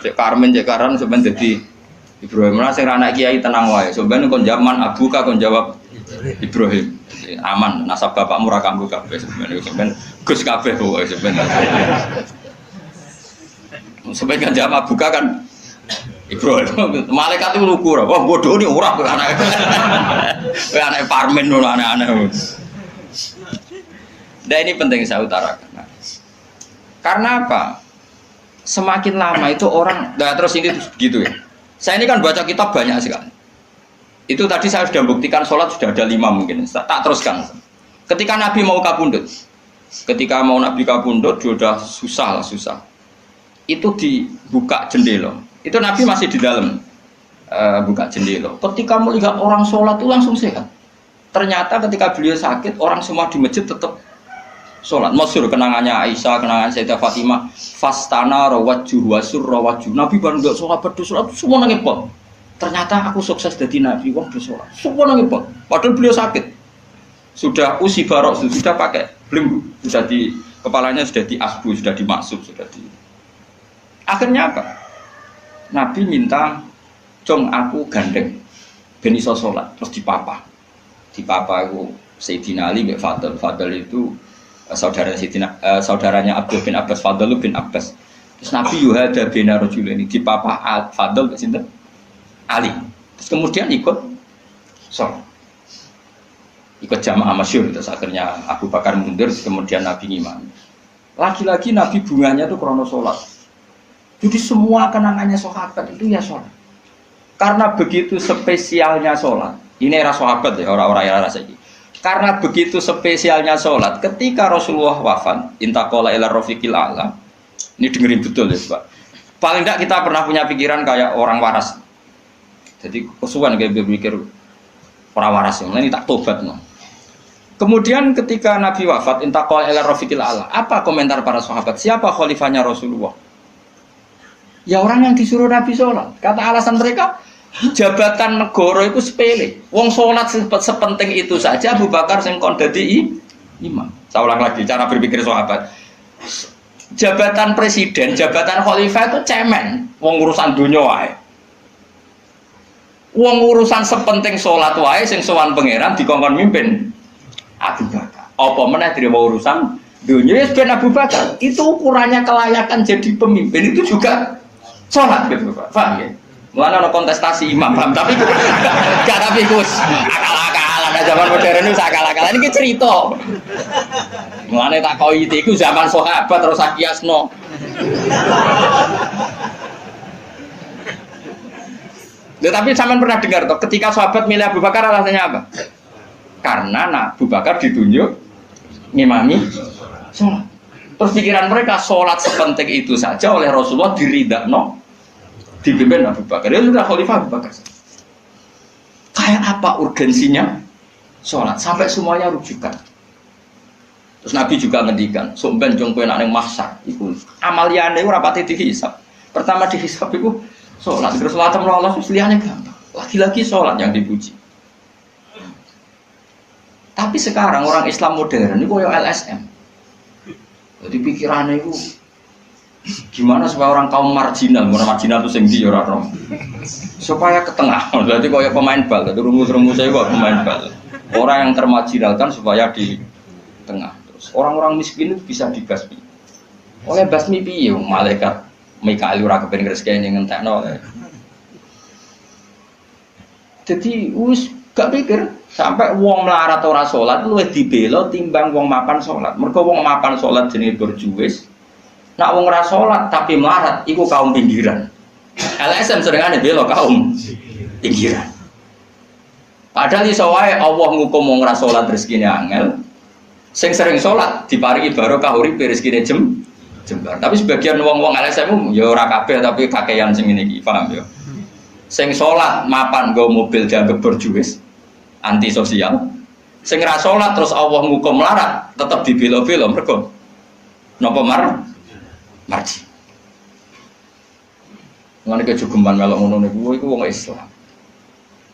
Cek Karmen cek Karan sampeyan dadi Ibrahim lah sing anak kiai tenang wae. Sampeyan kon zaman abuka kon jawab Ibrahim. Aman, nasab bapakmu ra kanggo kabeh sampeyan Gus kabeh pokoke sampeyan. Sampeyan kan jamaah buka kan Ibrahim. Malaikat itu lugu ora. Wah bodoh ni ora anak. Kowe anak Parmen ngono aneh-aneh. Nah ini penting saya utarakan. Karena apa? Semakin lama itu orang, nah terus ini begitu ya. Saya ini kan baca kitab banyak sekali. Itu tadi saya sudah buktikan sholat sudah ada 5 mungkin. Tak teruskan. Ketika Nabi mau kabundut, sudah susah. Itu dibuka jendela. Itu Nabi masih di dalam buka jendela. Ketika melihat orang sholat itu langsung sehat. Ternyata ketika beliau sakit, orang semua di masjid tetap sholat. Masyhur kenangannya Aisyah, kenangan Sayyidah Fatimah. Fastana rawajjuh wasur rawajjuh. Nabi baru nggak sholat berdoa, semua nangis pol. Ternyata aku sukses jadi Nabi, wong bersolat. Semua nangis pol. Padahal beliau sakit. Sudah usi barok, sudah pakai belenggu, sudah di kepalanya sudah diasbu, sudah dimaksud, sudah di. Akhirnya apa? Nabi minta, "Jong aku gandeng, ben iso sholat." Terus dipapa aku Sayyidina Ali bin Fadl itu saudaranya Abdul bin Abbas, Fadl bin Abbas. Terus Nabi yuhada bina rajul ini dipapa Fadl ke sinten? Ali. Terus kemudian ikut sholat. Ikut jamaah masyhur. Terus akhirnya Abu Bakar mundur, kemudian Nabi ngimami. Lagi-lagi Nabi bunganya itu krono sholat. Jadi semua kenangannya sahabat itu ya sholat. Karena begitu spesialnya sholat. Ini era sahabat ya, orang-orang era saiki. Karena begitu spesialnya sholat, ketika Rasulullah wafat, intaqala ila rafiqil a'la. Ini dengerin betul ya, Pak. Paling tidak kita pernah punya pikiran kayak orang waras. Jadi kesuwan kayak berpikir orang waras yang ini tak tobat no. Kemudian ketika Nabi wafat, intaqala ila rafiqil a'la. Apa komentar para sahabat? Siapa khalifahnya Rasulullah? Ya orang yang disuruh Nabi sholat. Kata alasan mereka, jabatan negara itu sepele. Wong sholat sepenting itu saja. Abu Bakar sing kon dadi imam. Saya ulang lagi cara berpikir sahabat. Jabatan presiden, jabatan khalifah itu cemen. Wong urusan dunia wae. Wong urusan sepenting sholat wae sing sowan pangeran dikongkon mimpin Abu Bakar. Apa meneh dirimo urusan dunia wis ben Abu Bakar. Itu ukurannya kelayakan jadi pemimpin itu juga sholat gitu Pak. Paham ya? Mulane ana kontestasi imam, paham? Tapi gak tapi Gus. Akal-akalan zaman modern itu akal-akalan iki cerita. Mulane tak koi iku zaman sahabat terus akiasno. Tapi sampean pernah dengar toh ketika sahabat milih Abu Bakar alasannya apa? Karena Abu Bakar ditunjuk ngimami sholat. Terus pikiran mereka sholat sepenting itu saja oleh Rasulullah diridakno dipimpin Abu Bakar. Dia sudah khalifah Abu Bakar. Kayak apa urgensinya sholat sampai semuanya rujukan. Terus Nabi juga ngendikan, "Somben jong kowe nek ning mahsyar iku amaliyane ora pati dihisab. Pertama dihisab iku sholat, terus sholat Allah liyane gampang. Lagi-lagi sholat yang dipuji." Tapi sekarang orang Islam modern itu koyo LSM. Jadi pikirannya itu gimana supaya orang kaum marginal itu sing ndi ora roh. Supaya ke tengah. Berarti koyo pemain bal, itu rumus-rumus saya kok pemain bal. Orang yang termarginalkan supaya di tengah. Terus orang-orang miskin itu bisa dibasmi. Oleh basmi piye malaikat Mikail ora kepen ngreseni ngentekno. Jadi wis gak pikir sampai wong melarat ora salat luwih dibela timbang wong mapan salat. Mergo wong mapan salat jenenge berjuwis. Nak wong ora salat tapi melarat iku kaum pinggiran. LSM serengane bela kaum pinggiran. Padahal iso wae Allah ngukum wong ora salat rezekine angel. Sing sering salat diparingi barokah uripe rezekine jembar. Tapi sebagian wong-wong LSM ya ora kabeh tapi kakean sing ngene iki, paham ya. Sing salat mapan nggo mobil dianggap berjuwis. Antisosial. Sing ra salat terus Allah ngukum melarat, tetep dibela-bela mergo napa marji. Ngene kejogeman melok ngono niku iku wong Islam.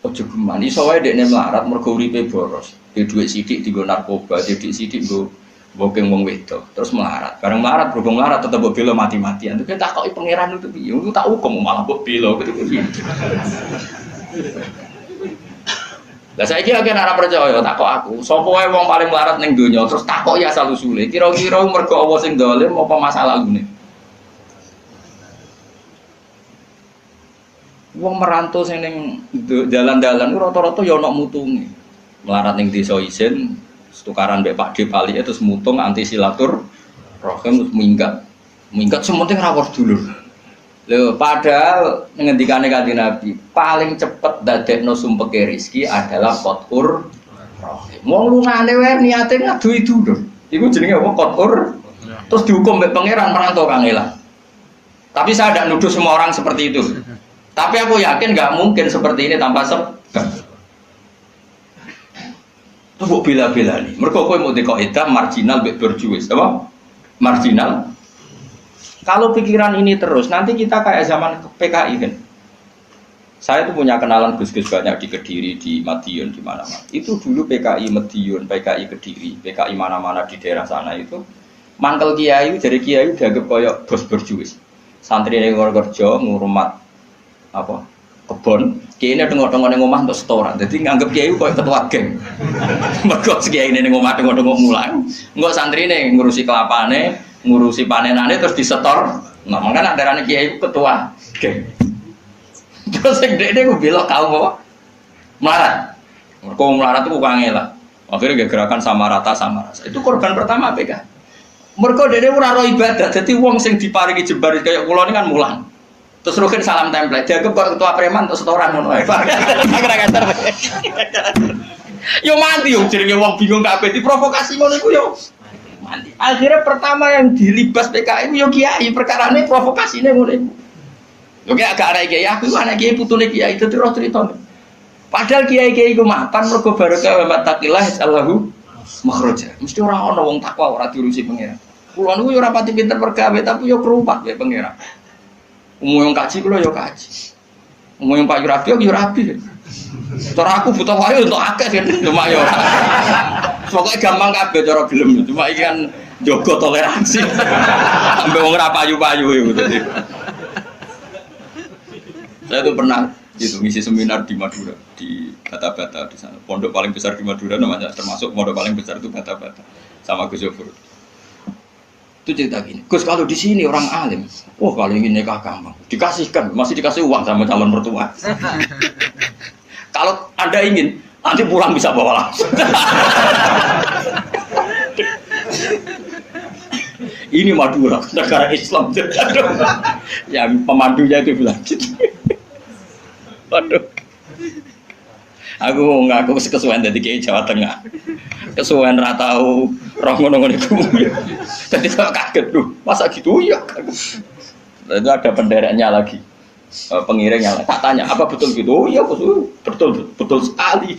Ojo geman iso wae dekne melarat mergo uripe boros. Di dhuwit sithik dienggo narkoba, di dhuwit sithik nggo bokeng wong wedok, terus melarat. Bareng melarat berhubung melarat tetep mbok bela mati-matian. Terus tak koki pangeran itu piye? Aku tak hukum malah mbok bela gitu piye. Lah saiki akeh ora percaya takok aku. Sapa wae wong paling melarat ning donya terus takok ya asal usule. Kira-kira mergo Allah sing dolim apa masalah ngene? Wong merantau sing ning dalan-dalan rata-rata ya ana mutunge. Melarat ning desa isin, tukaran mbek Pak D palike terus mutung anti silaturahim terus minggat. Minggat sementing ra war dulur. Lho padahal ngendikane Kanjeng Nabi, paling cepet dadekno sumpeke rezeki adalah qatur rahim. Wong lungane wae niate ngaduhi dulur. Iku jenenge apa qatur? Terus dihukum mbek pangeran merantau kangelan. Tapi saya tidak nuduh semua orang seperti itu. Tapi aku yakin nggak mungkin seperti ini tanpa sebab. Terus kok bela-bela nih. Mereka kau mau dikoidah marginal berjuis, apa? Marginal. Kalau pikiran ini terus, nanti kita kayak zaman PKI kan. Saya tuh punya kenalan gus-gus banyak di Kediri, di Madiun, di mana-mana. Itu dulu PKI Madiun, PKI Kediri, PKI mana-mana di daerah sana itu. Mangkel kiai, jadi kiai dianggap kayak bos berjuis. Santri yang kerja ngurmat apa kebon kiai ini tengok-tengok neng omah untuk setoran jadi nganggep kiai kok ketua geng mergo kiai ini neng omah tengok-tengok mulang nggak santri nih ngurusi kelapane ngurusi panenane terus disetor nah makanya antaranya kiai ketua geng terus yang dia gue bilang kau apa melarat mergo melarat itu kangelan akhirnya gerakan sama rata itu korban pertama PK mergo dia ora ro ibadah jadi wong sing diparingi jembar kayak kula ini kan mulang. Terus rukin salam template, dia kok ketua preman untuk setoran ngono ae. Kira-kira. Yo mati yo jenenge wong bingung kabeh diprovokasi ngono iku yo. Mati. Akhirnya pertama yang dilibas PKI yo kiai, perkarane provokasine ngono iku. Yo kayak agak arek kiai aku anak kiai putune kiai itu terus cerita. Padahal kiai-kiai iku mapan mergo barokah wa taqillah sallahu makhraja. Mesti ora ana wong takwa ora diurusi pangeran. Kulo niku yo ora pati pinter pergawe tapi yo kerupat ya pangeran. Umum yang kaji kalau ya kaji, umum yang Pak Yurabi aku Yurabi. Cara aku butuh wayu untuk akeh kan, cuma ya. Pokoknya gampang kabeh cara gelem, cuma iki kan jogo toleransi. Sampai wong ora payu-payu gitu. Saya tuh pernah itu ngisi seminar di Madura, di Bata-Bata di sana. Pondok paling besar di Madura namanya termasuk pondok paling besar itu Bata-Bata sama Gus Yofur. Itu cerita gini, Gus kalau di sini orang alim, kalau ingin nikah gampang, dikasihkan, masih dikasih uang sama calon mertua. Kalau Anda ingin, nanti pulang bisa bawa langsung. Ini Madura, negara Islam. Yang pemandunya itu bilang gitu. Waduh. Aku ngaku kesuwen dari kiai Jawa Tengah. Kesuwen ra tau roh ngono-ngono iku. Jadi saya kaget loh, masa gitu ya? Itu ada pendereknya lagi, pengiringnya. Tak tanya apa betul gitu? Oh iya betul sekali.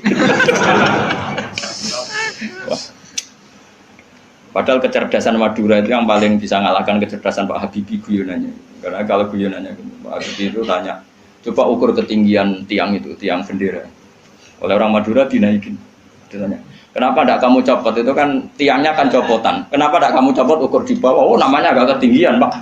Padahal kecerdasan Madura itu yang paling bisa ngalahkan kecerdasan Pak Habibie guyonannya. Karena kalau guyonannya Pak Habibie itu tanya, coba ukur ketinggian tiang itu, tiang bendera. Oleh orang Madura dinaikin. Ditanya, kenapa tidak kamu copot? Itu kan tiangnya kan copotan. Kenapa tidak kamu copot ukur di bawah? Oh namanya agak ketinggian Pak.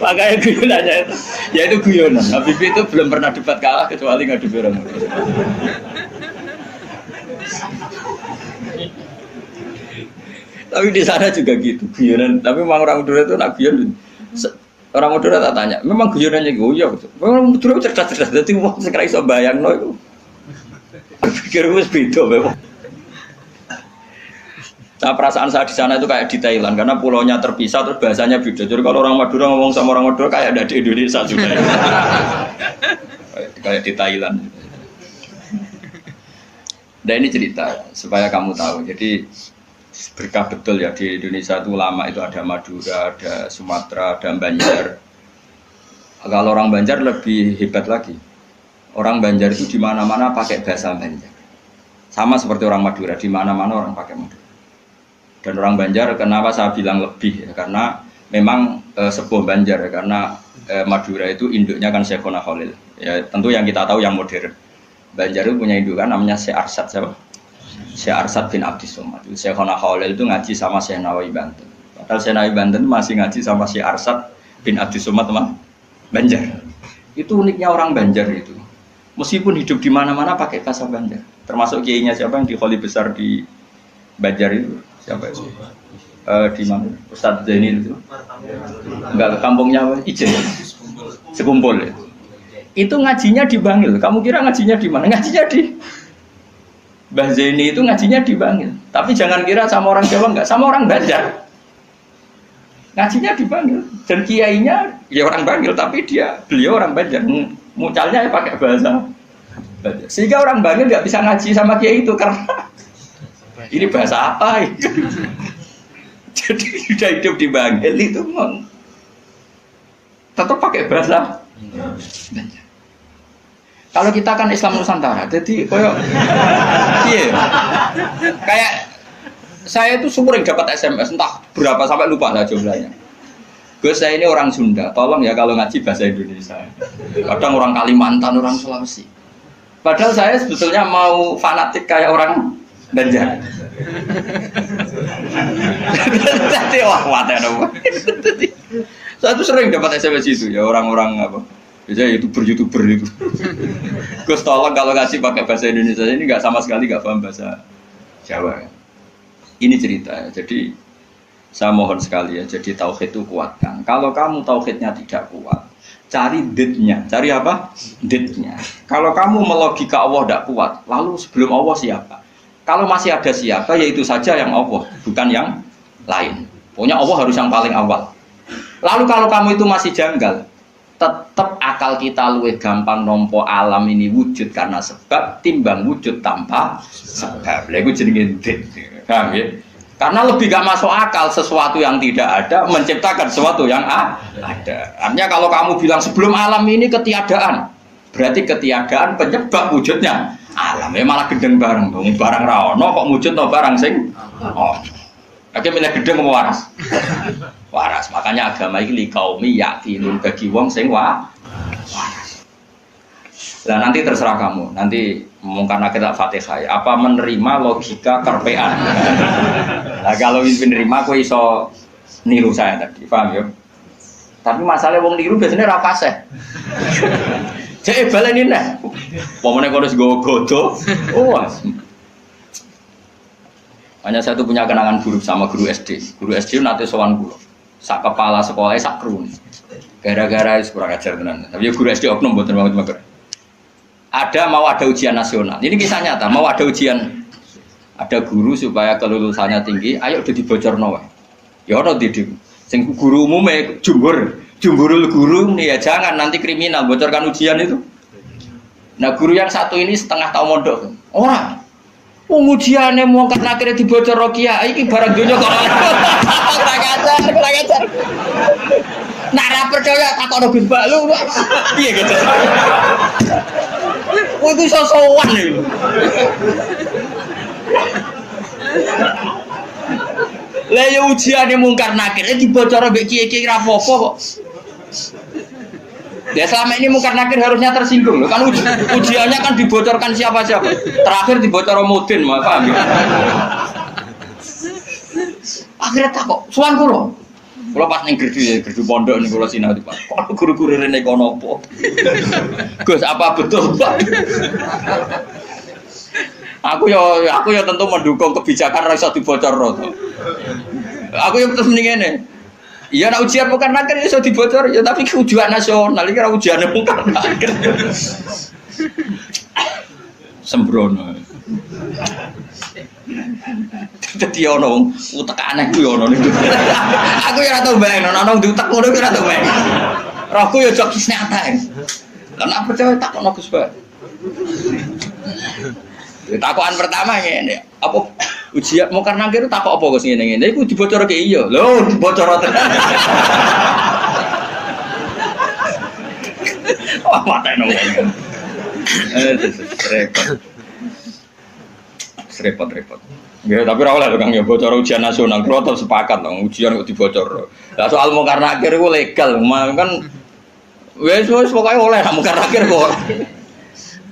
Makanya guyonannya itu, ya itu guyonan. Habibie itu belum pernah debat kalah kecuali ngadu orang. Tapi di sana juga gitu guyonan. Tapi memang orang Madura itu nak guyon. Orang Madura tak tanya, memang guyonannya goyo. Memang Madura cerdas-cerdas. Jadi wong sekarang iso bayangno itu. Pikir wis beda memang. Nah, perasaan saya di sana itu kayak di Thailand karena pulaunya terpisah terus bahasanya beda. Jadi kalau orang Madura ngomong sama orang Madura kayak ada di Indonesia juga. Kayak di Thailand. Dan ini cerita supaya kamu tahu. Jadi berkah betul ya di Indonesia itu lama itu ada Madura, ada Sumatera, ada Banjar. Kalau orang Banjar lebih hebat lagi. Orang Banjar itu di mana-mana pakai bahasa Banjar. Sama seperti orang Madura, di mana-mana orang pakai Madura. Dan orang Banjar kenapa saya bilang lebih ya? Karena memang sebuah Banjar ya, karena Madura itu induknya kan Syekhona Khalil. Ya tentu yang kita tahu yang modern. Banjar itu punya indukan namanya Syekh Arsad siapa? Syekh Arsad bin Abdis Somad. Syekhona Khalil itu ngaji sama Syekh Nawawi Banten. Padahal Syekh Nawawi Banten masih ngaji sama Syekh Arsad bin Abdis Somad Banjar. Itu uniknya orang Banjar itu. Meskipun hidup di mana-mana pakai bahasa Banjar. Termasuk kiainya siapa yang di Kholi besar di Banjar itu? Siapa itu? Di mana? Ustadz Zainil itu. Enggak, ke kampungnya apa? Ijen. Sekumpul ya. Itu ngajinya di Bangil. Kamu kira ngajinya di mana? Ngajinya di Mbah Zaini itu ngajinya di Bangil. Tapi jangan kira sama orang Jawa, enggak, sama orang Banjar. Ngajinya di Bangil. Dan kiainya ya orang Bangil, tapi beliau orang Banjar. Mucalnya ya pakai bahasa Banjar. Sehingga orang Bangil nggak bisa ngaji sama kiai itu karena ini bahasa apa? Jadi sudah hidup di Bangil itu tetap pakai bahasa Banjar. Kalau kita kan Islam Nusantara, jadi kayak saya itu sering dapat SMS entah berapa sampai lupa lah jumlahnya. Gus, saya ini orang Sunda, tolong ya kalau ngaji bahasa Indonesia. Kadang orang Kalimantan, orang Sulawesi. Padahal saya sebetulnya mau fanatik kayak orang Banjar. Jadi saya tuh sering dapat SMS itu ya orang-orang apa? Biasanya YouTuber itu. Gus, tolong kalau ngaji pakai bahasa Indonesia ini nggak sama sekali nggak paham bahasa Jawa. Ini cerita ya. Jadi saya mohon sekali ya, jadi tauhid itu kuatkan. Kalau kamu tauhidnya tidak kuat, cari ditnya. Cari apa? Ditnya. Kalau kamu melogika Allah tidak kuat, lalu sebelum Allah siapa? Kalau masih ada siapa, yaitu saja yang Allah, bukan yang lain. Pokoknya Allah harus yang paling awal. Lalu kalau kamu itu masih janggal, tetap akal kita lebih gampang nompo alam ini wujud karena sebab timbang wujud tanpa sebab. Lalu jenenge dit. Paham ya? Karena lebih gak masuk akal sesuatu yang tidak ada menciptakan sesuatu yang ada. Artinya kalau kamu bilang sebelum alam ini ketiadaan, berarti ketiadaan penyebab wujudnya alam. Ya malah gedeng bareng dong. Barang rawono kok wujud no barang sing. Oh. Oke, milih gedeng mau waras. Waras. Makanya agama ini kaumi yakinun bagi wong sing waras. Nah nanti terserah kamu. Nanti karena kita Fatihah ya, apa menerima logika kerpean. Nah kalau menerima aku iso niru saya tadi, paham ya? Tapi masalah wong niru biasanya ra fasih. Cek baleni nah. Pomone kok wis godo. Oh. Hanya saya tuh punya kenangan buruk sama guru SD. Guru SD nanti sowan kula. Sak kepala sekolahnya sak krun. Gara-gara kurang ajar tenan. Tapi guru SD oknum mboten banget. Mau ada ujian nasional. Ini kisah nyata, mau ada ujian. Ada guru supaya kelulusannya tinggi, ayo udah dibocorno wae. Ya ora didik. Sing guru umume jumburul guru nih ya jangan nanti kriminal bocorkan ujian itu. Nah, guru yang satu ini setengah tahun mondok. Ora. Ujiane mau kan akhirnya dibocor kiai iki barang donya kok. Kurang ajar. Nak ra percaya takono Gus Bak lu. Piye gitu. Kowe iku iso sowan lho. Lah ya ujiane mungkar nakir dibocor mbek kiai-kiai ra apa-apa kok. Ya selama ini mungkar nakir harusnya tersinggung loh. Kan ujiannya kan dibocorkan siapa-siapa. Terakhir dibocor Mudin, paham ya? Akhirnya tak kok, suan kula. Kula pas ning gerdu pondok ning kula sinau Pak. Kok guru-guru rene kono apa? Gus, apa betul, Pak? Aku ya tentu mendukung kebijakan ra iso dibocorno to. Aku ya terus mending ngene. Iya nak ujian bukan nakir iso dibocor ya tapi ujian nasional iki ora ujiane bukan nakir. Sembrono. Dadi ono utek aneh kuwi ono niku. Aku ya ora tau bayang ono diutek ngono ki ora tau bayang. Rohku ya jok kisne atae. Lah nek percaya tak ono Gus Pak. Takokan pertama ngene, apa ujian mau karena kira takok apa Gus ngene-ngene iku dibocorke iya. Lho, dibocor tenan. Oh, mateno wong. Repot. Ya, tapi ora oleh Kang ya bocor ujian nasional. Kulo tetep sepakat dong ujian kok dibocor. Lah soal mau karena akhir iku legal, kan wis pokoke oleh mau karena akhir kok.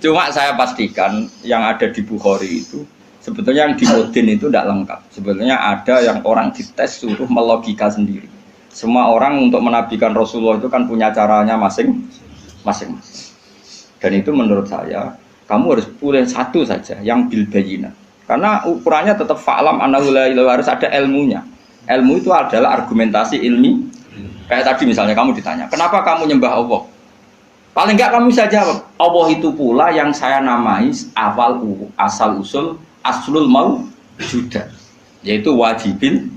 Cuma saya pastikan yang ada di Bukhari itu sebetulnya yang di Mudin itu tidak lengkap. Sebetulnya ada yang orang dites suruh melogika sendiri. Semua orang untuk menabikan Rasulullah itu kan punya caranya masing-masing. Dan itu menurut saya kamu harus pilih satu saja yang bil bayyinah. Karena ukurannya tetap fa'lam annahu la ilaha, harus ada ilmunya. Ilmu itu adalah argumentasi ilmi. Kayak tadi misalnya kamu ditanya, kenapa kamu nyembah Allah? Paling enggak kamu bisa jawab, Allah itu pula yang saya namai asal usul aslul mawjudah, yaitu wajibil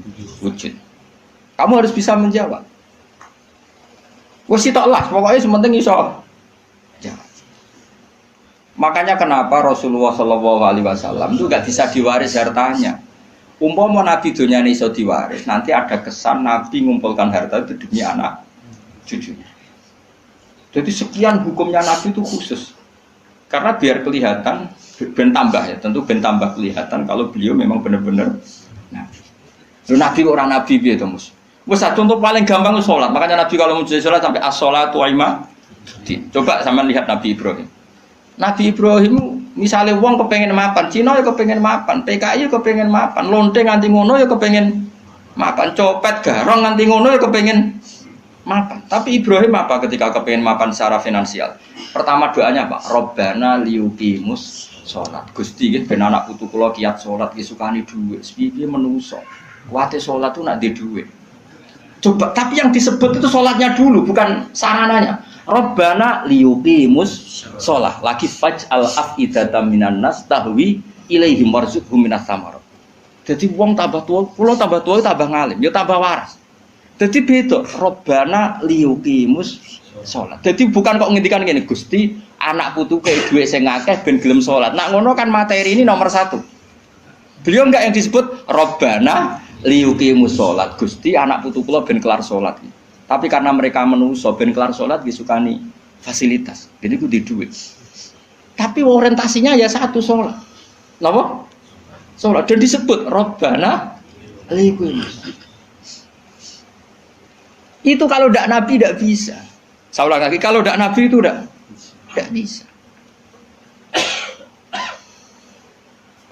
wujud. Kamu harus bisa menjawab. Wes sitok lah, pokoknya sementing iso jawab. Makanya kenapa Rasulullah SAW itu gak bisa diwaris hartanya. Umpama Nabi dunia ini iso diwaris, nanti ada kesan Nabi mengumpulkan harta itu demi anak cucunya. Jadi sekian hukumnya Nabi itu khusus. Karena biar kelihatan, ben tambah ya, tentu ben tambah kelihatan kalau beliau memang benar-benar Nabi. Nabi orang Nabi biar itu mus. Wes contoh paling gampang itu sholat. Makanya Nabi kalau mau sholat sampai as-sholatu aima. Coba sama lihat Nabi Ibrahim. Nabi Ibrahim misalnya wong kepengen mapan, Cina ya kepengen mapan, PKI ya kepengen mapan, lonte nganti ngono ya kepengen mapan, copet garong nganti ngono ya kepengen mapan. Tapi Ibrahim apa ketika kepengen mapan secara finansial? Pertama doanya apa? Robbana liyuqimus sholat. Gusti iki ben anak putu kula kiat sholat ki sukani dhuwit. Piye menungso. Kuwate sholat tuh nak di dhuwit. Coba, tapi yang disebut itu sholatnya dulu, bukan sarananya. Robbana liyuqimus sholat. Lagi faj'al af'idatam minan nas tahwi ilaihim warzuqhum minas samarat. Jadi wong tambah tua, kula tambah tua tambah ngalim, ya tambah waras. Jadi beda, Robbana liyuqimus sholat. Jadi bukan kok ngendikan gini, Gusti anak putu kayak duwe sing akeh ben gelem sholat. Nak ngono kan materi ini nomor satu. Beliau enggak yang disebut Robbana liyuqimus sholat. Gusti anak putu kula ben kelar sholat. Tapi karena mereka menungso ben kelar sholat disukani fasilitas. Jadi ku di duit. Tapi orientasinya ya satu sholat. Napa? Sholat. Dan disebut Robbana liyuqimus. Itu kalau tidak Nabi tidak bisa. Saya ulang lagi, kalau tidak Nabi itu tidak bisa.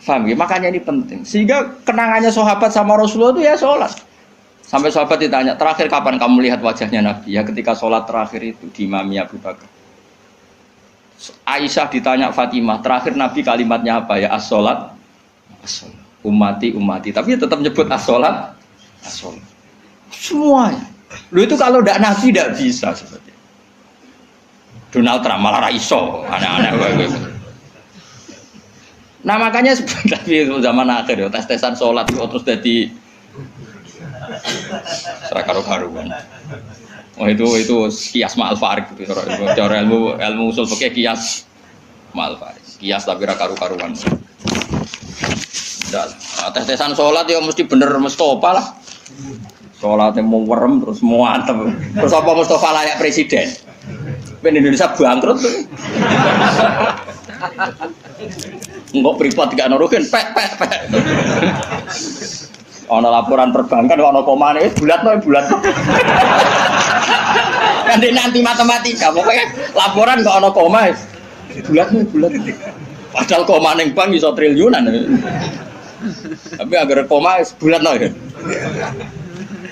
Faham ya? Makanya ini penting. Sehingga kenangannya sahabat sama Rasulullah itu ya sholat. Sampai sahabat ditanya, terakhir kapan kamu lihat wajahnya Nabi? Ya ketika sholat terakhir itu di Imami Abu Bakar. Aisyah ditanya Fatimah, terakhir Nabi kalimatnya apa ya? As-sholat, as-sholat. Ummati. Tapi tetap nyebut as-sholat, as-sholat. Semuanya. Lu itu kalau tidak Nabi tidak bisa seperti itu. Donald Trump malah raiso, aneh-aneh. Nah makanya sebenarnya zaman akhir ya tes-tesan sholat itu terus jadi serakaru-karuan. Oh itu kias ma'al farik gitu. Cara ilmu usul fikih kias ma'al farik. Kias tapi rakaru-karuan. Tes-tesan sholat ya mesti bener Mustafa lah. Sholatnya mau werem terus mau antem. Terus apa Mustafa layak presiden? Ben Indonesia bangkrut tuh. Enggak pripot gak nurukin pek. Ono laporan perbankan ono komane bulat. Kan nanti matematika pokoknya laporan kok ono koma. Bulat. Padahal koma ning bank iso triliunan. Tapi agar koma bulat no.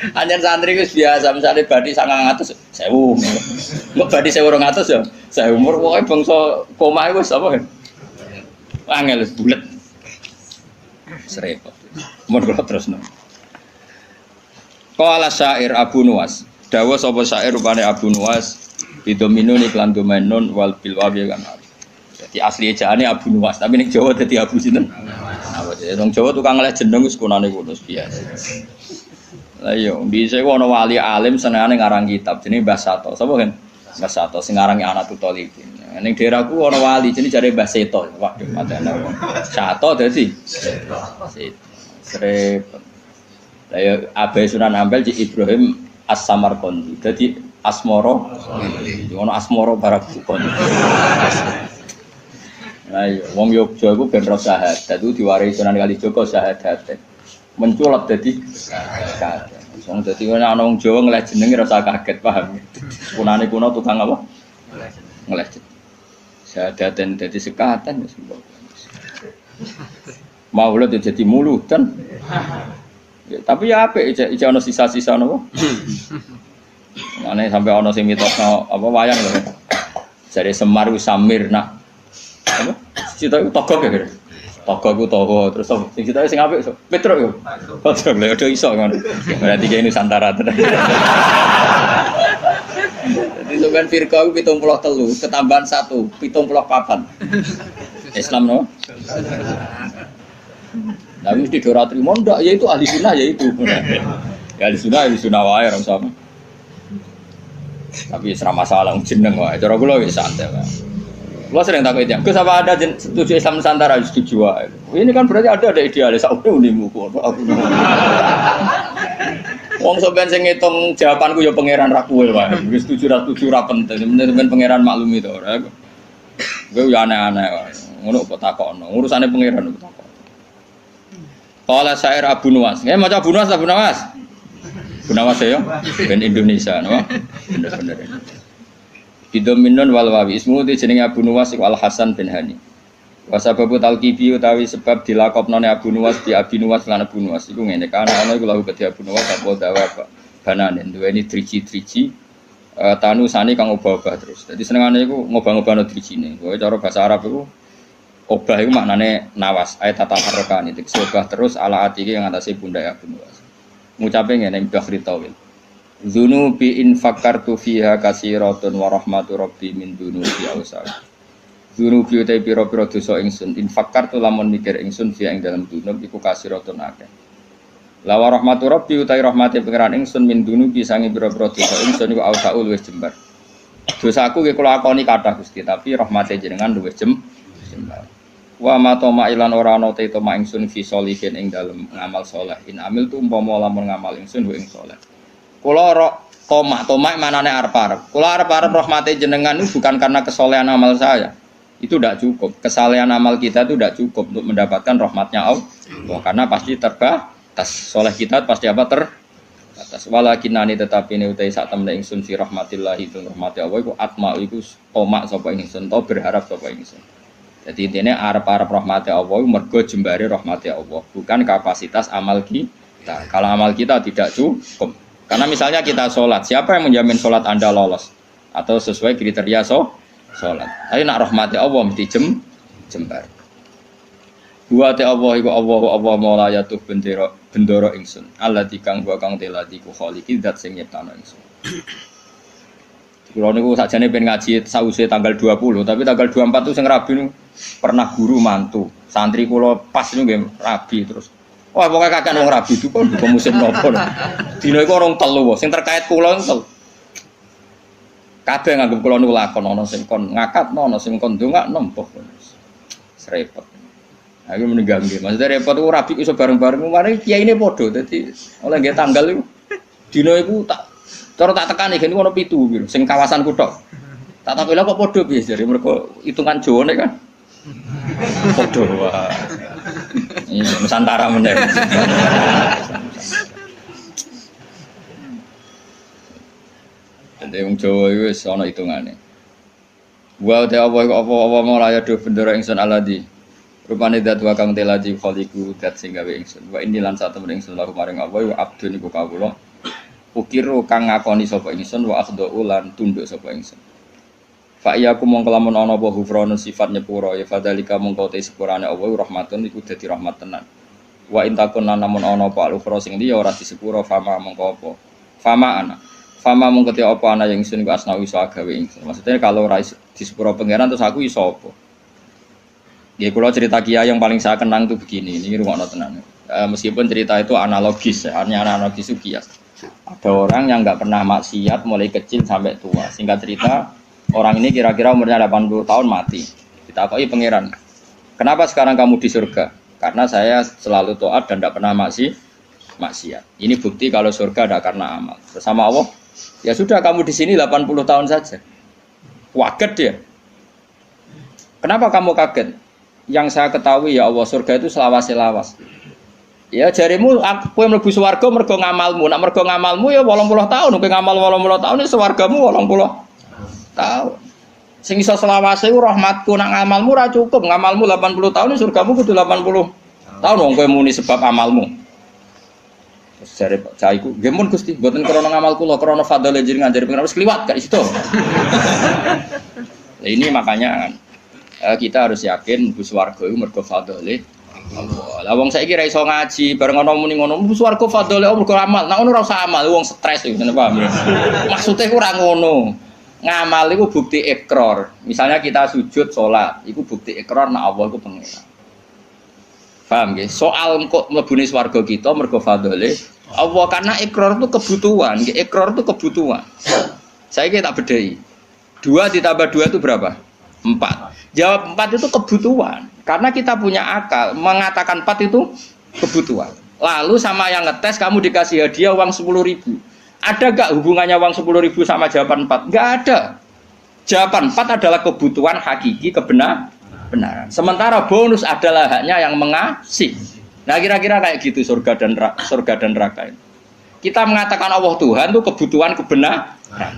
Anjen santri wis biasa misale badi 900 1000. Mbok badi 1200 ya. Saya umur pokoke bangsa koma wis apa kan. Angel bulat. Serepot. Mun kula terusno. Qala syair Abu Nuwas. Dawa sapa syair rupane Abu Nuwas bidominun iklan domenun wal bil wawi kan. Jadi asli ejaane Abu Nuwas, tapi ning Jawa dadi Abu sinten? Apa jadi wong Jawa tukang ngeleh jeneng wis kunane ngono biasa. Lah iya, dhisik ana wali alim senengane ngarang kitab jenenge Mbah Sato. Sapa kan? Mbah Sato sing ngarangi Anatul Talibin. Ning daerahku ana wali jenenge jare Mbah Seto. Waduh, matane. Sato dadi Seto. Serep. Lah ya Abai Sunan Ampel Cik Ibrahim As-Samarqandi. Dadi Asmoro. Ono Asmoro Barakukon. Lah iya, wong Yogya iku ben ro syahadat itu diwarisi Sunan Kalijaga syahadat. Menculap dadi syahadat. Wong dadi ana wong Jawa ngeleh jenenge rasa kaget, paham. Kunane kuno tukang apa? Ngeleh. Syahadaten dadi sekatan wis. Maulud jadi muludan. Ya, tapi ya apik iki ana sisa-sisa napa? Ane sampai ono sing mitosno apa wayang lho. Jare Semar ku Samir nak. Apa? Cita iku togok ya. Togok ku toho terus sing cita sing apik Petruk yo. Petruk lho do iso ngono. Berarti kene Nusantara tenan. Jadi sampean firqa ku 73 ketambahan 1 74. Islam no. Nah mesti dora trimo ndak ya itu ahli sunnah ya itu. Ya ahli sunnah wae ora usah. Tapi serah masalah jeneng wae. Cara kula wis santai wae. Kula sering takut yang, "Gus apa ada setuju Islam Nusantara?" Setuju wae. Ini kan berarti ada idealis sak unimu kok. Wong sampean sing ngitung jawabanku ya pangeran ra kowe wae. Wis setuju ra penting, men pangeran maklumi to ora. Gue ya aneh-aneh wae. Ngono kok takokno. Urusane pangeran kok takok. Qala syair Abu Nuwas. Nggih maca Abu Nuwas. Gunawas ya, ben Indonesia, no? Bener-bener. Bidominun wal wawi ismu di jenenge Abu Nuwas iku Al Hasan bin Hani. Wa sababu talqibi utawi sebab dilakopnone Abu Nuwas bi Abi Nuwas lan Abu Nuwas iku ngene kan ana iku lahu kedhi Abu Nuwas apa dawa bananen duweni driji-driji tanusane kang obah-obah terus. Dadi senengane iku ngobah-ngobahno drijine. Kowe cara bahasa Arab iku obah iku maknane nawas, ayat tataharrokan itu obah terus ala atiki yang atase pundak Abu Nuwas. Ngucape ngene ing Bahri Tawil. Dzunubi in fakartu fiha katsiratun wa rahmatu rabbi min dzunubi awsal. Dzunubi utai pira-pira dosa ingsun in fakartu lamun mikir ingsun fiha ing dalam dzunub iku katsiratun akeh. La wa rahmatu rabbi utai rahmate pangeran ingsun min dzunubi sange pira-pira dosa ingsun iku awsaul wis jembar. Dosaku ki kula akoni kathah Gusti, tapi rahmate jenengan luwih jembar. Wa ma toma ilan ora ana te toma ingsun fi sholihin ing dalem ngamal saleh in amil tu umpama lamun ngamal ingsun ing saleh kula toma manane arep-arep kula arep-arep rahmate jenengan itu bukan karena kesolehan amal saya itu tidak cukup kesalehan amal kita itu tidak cukup untuk mendapatkan rahmatnya Allah karena pasti terbatas soleh kita pasti apa terbatas walakinani tetapi ini utai sak temne ingsun fi rahmatillah itu rahmati Allah iku atma iku toma sapa ingsun to berharap sapa ingsun. Jadi intinya arep-arep rahmati Allah mergo jembare rahmati Allah, bukan kapasitas amal kita. Kalau amal kita tidak cukup. Karena misalnya kita sholat, siapa yang menjamin sholat Anda lolos atau sesuai kriteria sholat? Tapi nak rahmati Allah mesti jembar. Wa ta Allah iku Allah maula yatuh bendoro ingsun. Allati kang wa kang telati ku khaliqi zat sing nyiptano ingsun. Kulo niku sakjane pengen ngaji sause tanggal 20, tapi tanggal 24 itu sing rabi niku pernah guru mantu. Santri kula pas niku nggih rabi terus. Wah, pokoke kakean wong rabi itu kok musim nopo. Dina iku orang telu sing terkait kula entel. Kabeh nganggep kula niku lakon ana sing kon ngakatno, ana sing kon ndongakno mbah. Repot. Aku meninggal nggih. Maksudnya repot ku rabi iso bareng-bareng mari kiyaine padha. Dadi oleh nggih tanggal iku dina iku tak cara tak tekani gene ono 7 piro sing kawasan kuthok. Tak takoki lha kok padha piye jare mergo hitungan Jawane kan. Padha wae. Iya Nusantara meneh. Dadi wong Jawa iku wis ana hitungane. Wa ta apa mulaya do bendera ingsun aladi. Rupane dat wa kang teladi khaliqu dat sing gawe ingsun. Wa ini lan satemene ingsun laku maring apa wa abdun iku kawula. Ukiru kang ngakoni sapa ingsun wa akhdhu lan tunduk sapa ingsun. Fa iyaku mongko lamun ana apa hufranu sifat nyepuro ya fadzalika mongko te sepurane Allah rahmatun iku dadi rahmat tenan. Wa intakun lan namun ana apa al-ukhra sing liya ora disepuro fama mongko apa. Fama mongko te apa ana yang ingsun iku asna iso gawe ingsun. Maksudnya kalau ora disepuro pangeran terus aku iso apa. Ya kula cerita kiai yang paling saya kenang itu begini, ini rungokno tenan. Meskipun cerita itu analogis ya, hanya analogis itu kias. Ada orang yang nggak pernah maksiat mulai kecil sampai tua. Singkat cerita, orang ini kira-kira umurnya 80 tahun mati. Ditakoi pangeran, kenapa sekarang kamu di surga? Karena saya selalu taat dan tidak pernah maksiat. Ini bukti kalau surga ada karena amal. Bersama Allah, ya sudah kamu di sini 80 tahun saja. Kaget dia. Kenapa kamu kaget? Yang saya ketahui ya Allah surga itu selawas-selawas. Ya jarimu kowe mlebu swarga mergo ngamalmu. Nek mergo ngamalmu ya 80 tahun, kowe ngamal 80 tahun ya swargamu 80 tahun. Sing iso selawase ku rahmatku nek ngamalmu ora cukup. Ngamalmu 80 tahun surgamu kudu 80 tahun wong kowe muni sebab amalmu. Jare cah iku, nggih mun Gusti, mboten krana ngamal kula, krana fadhole jenengan jare pengen wis kliwat gak situ. Ini makanya kita harus yakin mlebu swarga iku mergo fadhole Allah. Lah wong saiki ra iso ngaji, bareng ana muni ngono, mlebu swarga fadhole Allah mergo amal. Nah ngono ora usah amal, wong stres iku, paham ya? Maksude ku ora ngono. Ngamal iku bukti ikrar. Misalnya kita sujud salat, iku bukti ikrar nek Allah iku pengira. Paham nggih? Soal kok mlebune swarga kita mergo fadhole Allah, karena ikrar itu kebutuhan, ikrar itu kebutuhan. Saya tak bedai. 2 ditambah 2 itu berapa? 4. Jawab 4 itu kebutuhan. Karena kita punya akal, mengatakan 4 itu kebutuhan. Lalu sama yang ngetes kamu dikasih hadiah uang 10.000. Ada gak hubungannya uang 10.000 sama jawaban 4? Gak ada. Jawaban 4 adalah kebutuhan hakiki kebenaran. Sementara bonus adalah haknya yang mengasih. Nah kira-kira kayak gitu surga dan neraka itu. Kita mengatakan Allah Tuhan itu kebutuhan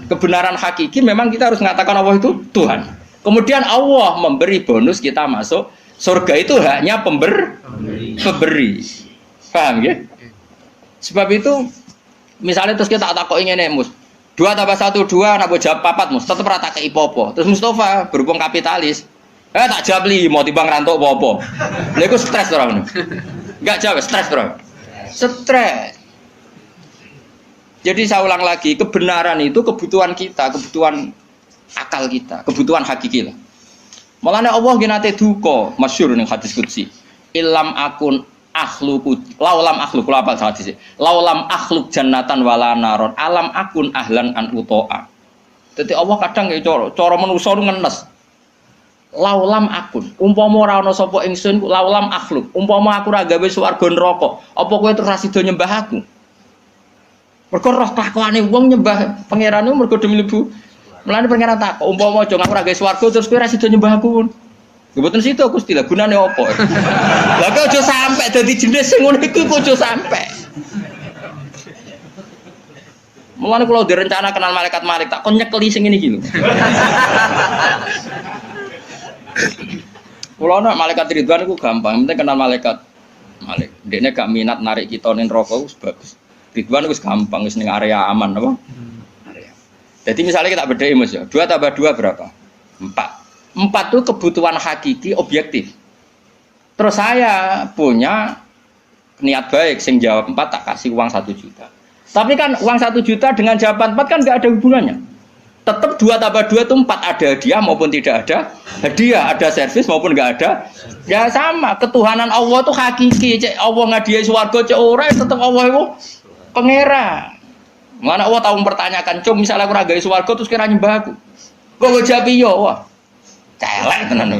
kebenaran hakiki, memang kita harus mengatakan Allah itu Tuhan. Kemudian Allah memberi bonus kita masuk surga, itu haknya pemberi. Paham ya? Sebab itu misalnya terus kita takok ngene Mus. 2 tambah 1 2, nak jawab 4 Mus, tetep ora tak kei popo. Terus Mustafa berhubung kapitalis, tak jawab 5 timbang rantuk popo. Lha iku stres ora ngono. Enggak jawab, stres bro. Stres. Jadi saya ulang lagi, kebenaran itu kebutuhan kita, kebutuhan akal kita, kebutuhan hakiki lah. Mulane Allah nate duka, masyhur ning hadis qudsi. Ilam akun akhluqu laulam akhluk kula apa hadis. Laulam akhluk jannatan wala naron, alam akun ahlan an utoa. Dadi Allah kadang ya cara manusa ngenes. Laulam akun, umpama ora ana sapa ingsun laulam akhluk, umpama aku ora gawe swarga neraka, apa kowe terus ra sida nyembah aku? Mergo roh takwane wong nyembah pangerane mergo demi mlebu. Mulane pangeran takok, umpama aja aku ora gawe swarga terus kowe ra sida nyembah aku. Ya mboten sida Gusti, lha gunane apa? Lah kok aja sampe dadi jenis sing ngono iku kok aja sampe. Mulane kula direncana kenal malaikat tak kon nyekeli sing ngene iki lho. Kalau nak malaikat Ridwan itu gampang, penting kenal malaikat. Dia gak minat narik kita ning neraka wis bagus. Ridwan itu gampang, wis ning area aman apa? Area. Jadi misalnya kita bedai Mas ya, 2 tambah 2 berapa? 4. 4 itu kebutuhan hakiki objektif. Terus saya punya niat baik, sing jawab 4 tak kasih uang 1 juta. Tapi kan uang 1 juta dengan jawaban 4 kan gak ada hubungannya. Tetap 2 tambah 2 itu 4, ada hadiah maupun tidak ada hadiah, ada servis maupun enggak ada. Ya sama, ketuhanan Allah itu hakiki. Cek Allah ngadiai swarga cek ora tetap Allah itu pangeran. Mana Allah tahu mempertanyakan, "Cung, misalnya aku ora gawe swarga terus kira nyembah aku." Kok go jawab iya, wah. Celek tenan.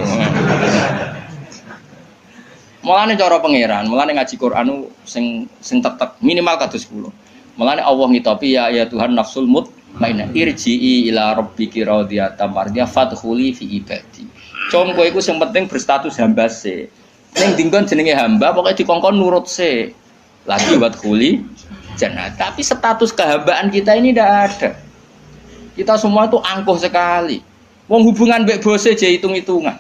Mulane cara pangeran, mulane ngaji Quran sing tetep minimal kados 10. Mulane Allah ngitopi ya Tuhan nafsul mutmainnah irji'i ila rabbiki radiyatan mardiyah fadkhuli fi ibadi. Cung kowe iku sing penting berstatus hamba se. Ning dinggon jenenge hamba pokoke dikongkon nurut se. Lagi wadkhuli jannah. Tapi status kehambaan kita ini tidak ada. Kita semua itu angkuh sekali. Wong hubungan mbek bose je hitung-hitungan.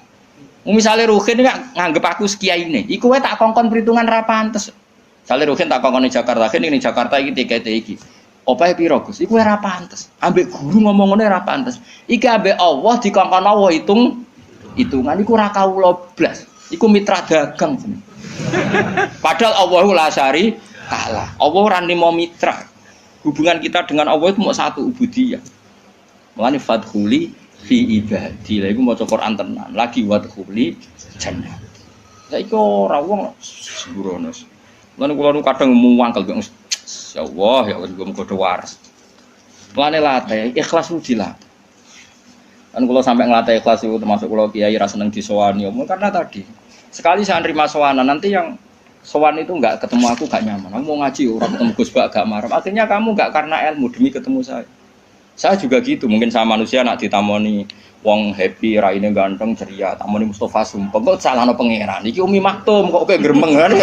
Misalnya Ruhin nganggep aku sekiyaine, iku wae tak kongkon perhitungan ra pantes. Sale Ruhin tak kongkon Jakarta, ini Jakarta iki tikete iki. Opahe piro Gus? Iku ora pantes. Ambek guru ngomong ngene ora pantes. Iki ambek Allah dikongkon Allah hitungan iku ora kawula blas. Iku mitra dagang. Padahal Allahu la syari kalah. Allah ora nimo mitra. Hubungan kita dengan Allah itu mau satu ubudiyah. Mulane fadkhuli fi ibadi. Lha iku maca Quran tenan. Lagi wadkhuli jannah. Saiki ora wong sembrono. Lan kula nu kadang muwangkel kok ya Allah ya Allah muga do waras. Mulane latih ikhlas ku dilatih. Kan kula sampai nglatih ikhlas itu termasuk kula kiai ra seneng disowani omong karena tadi sekali saya nerima sowanan nanti yang sowan itu enggak ketemu aku gak nyaman. Aku mau ngaji ora ketemu Gus Bak gak marah. Akhirnya kamu enggak karena ilmu demi ketemu saya. Saya juga gitu, mungkin sama manusia nak ditamoni wong happy, raine ganteng, ceria, tamoni Mustafa sumpah, kok salahno pangeran. Iki Umi Maktum kok kowe gremeng kan.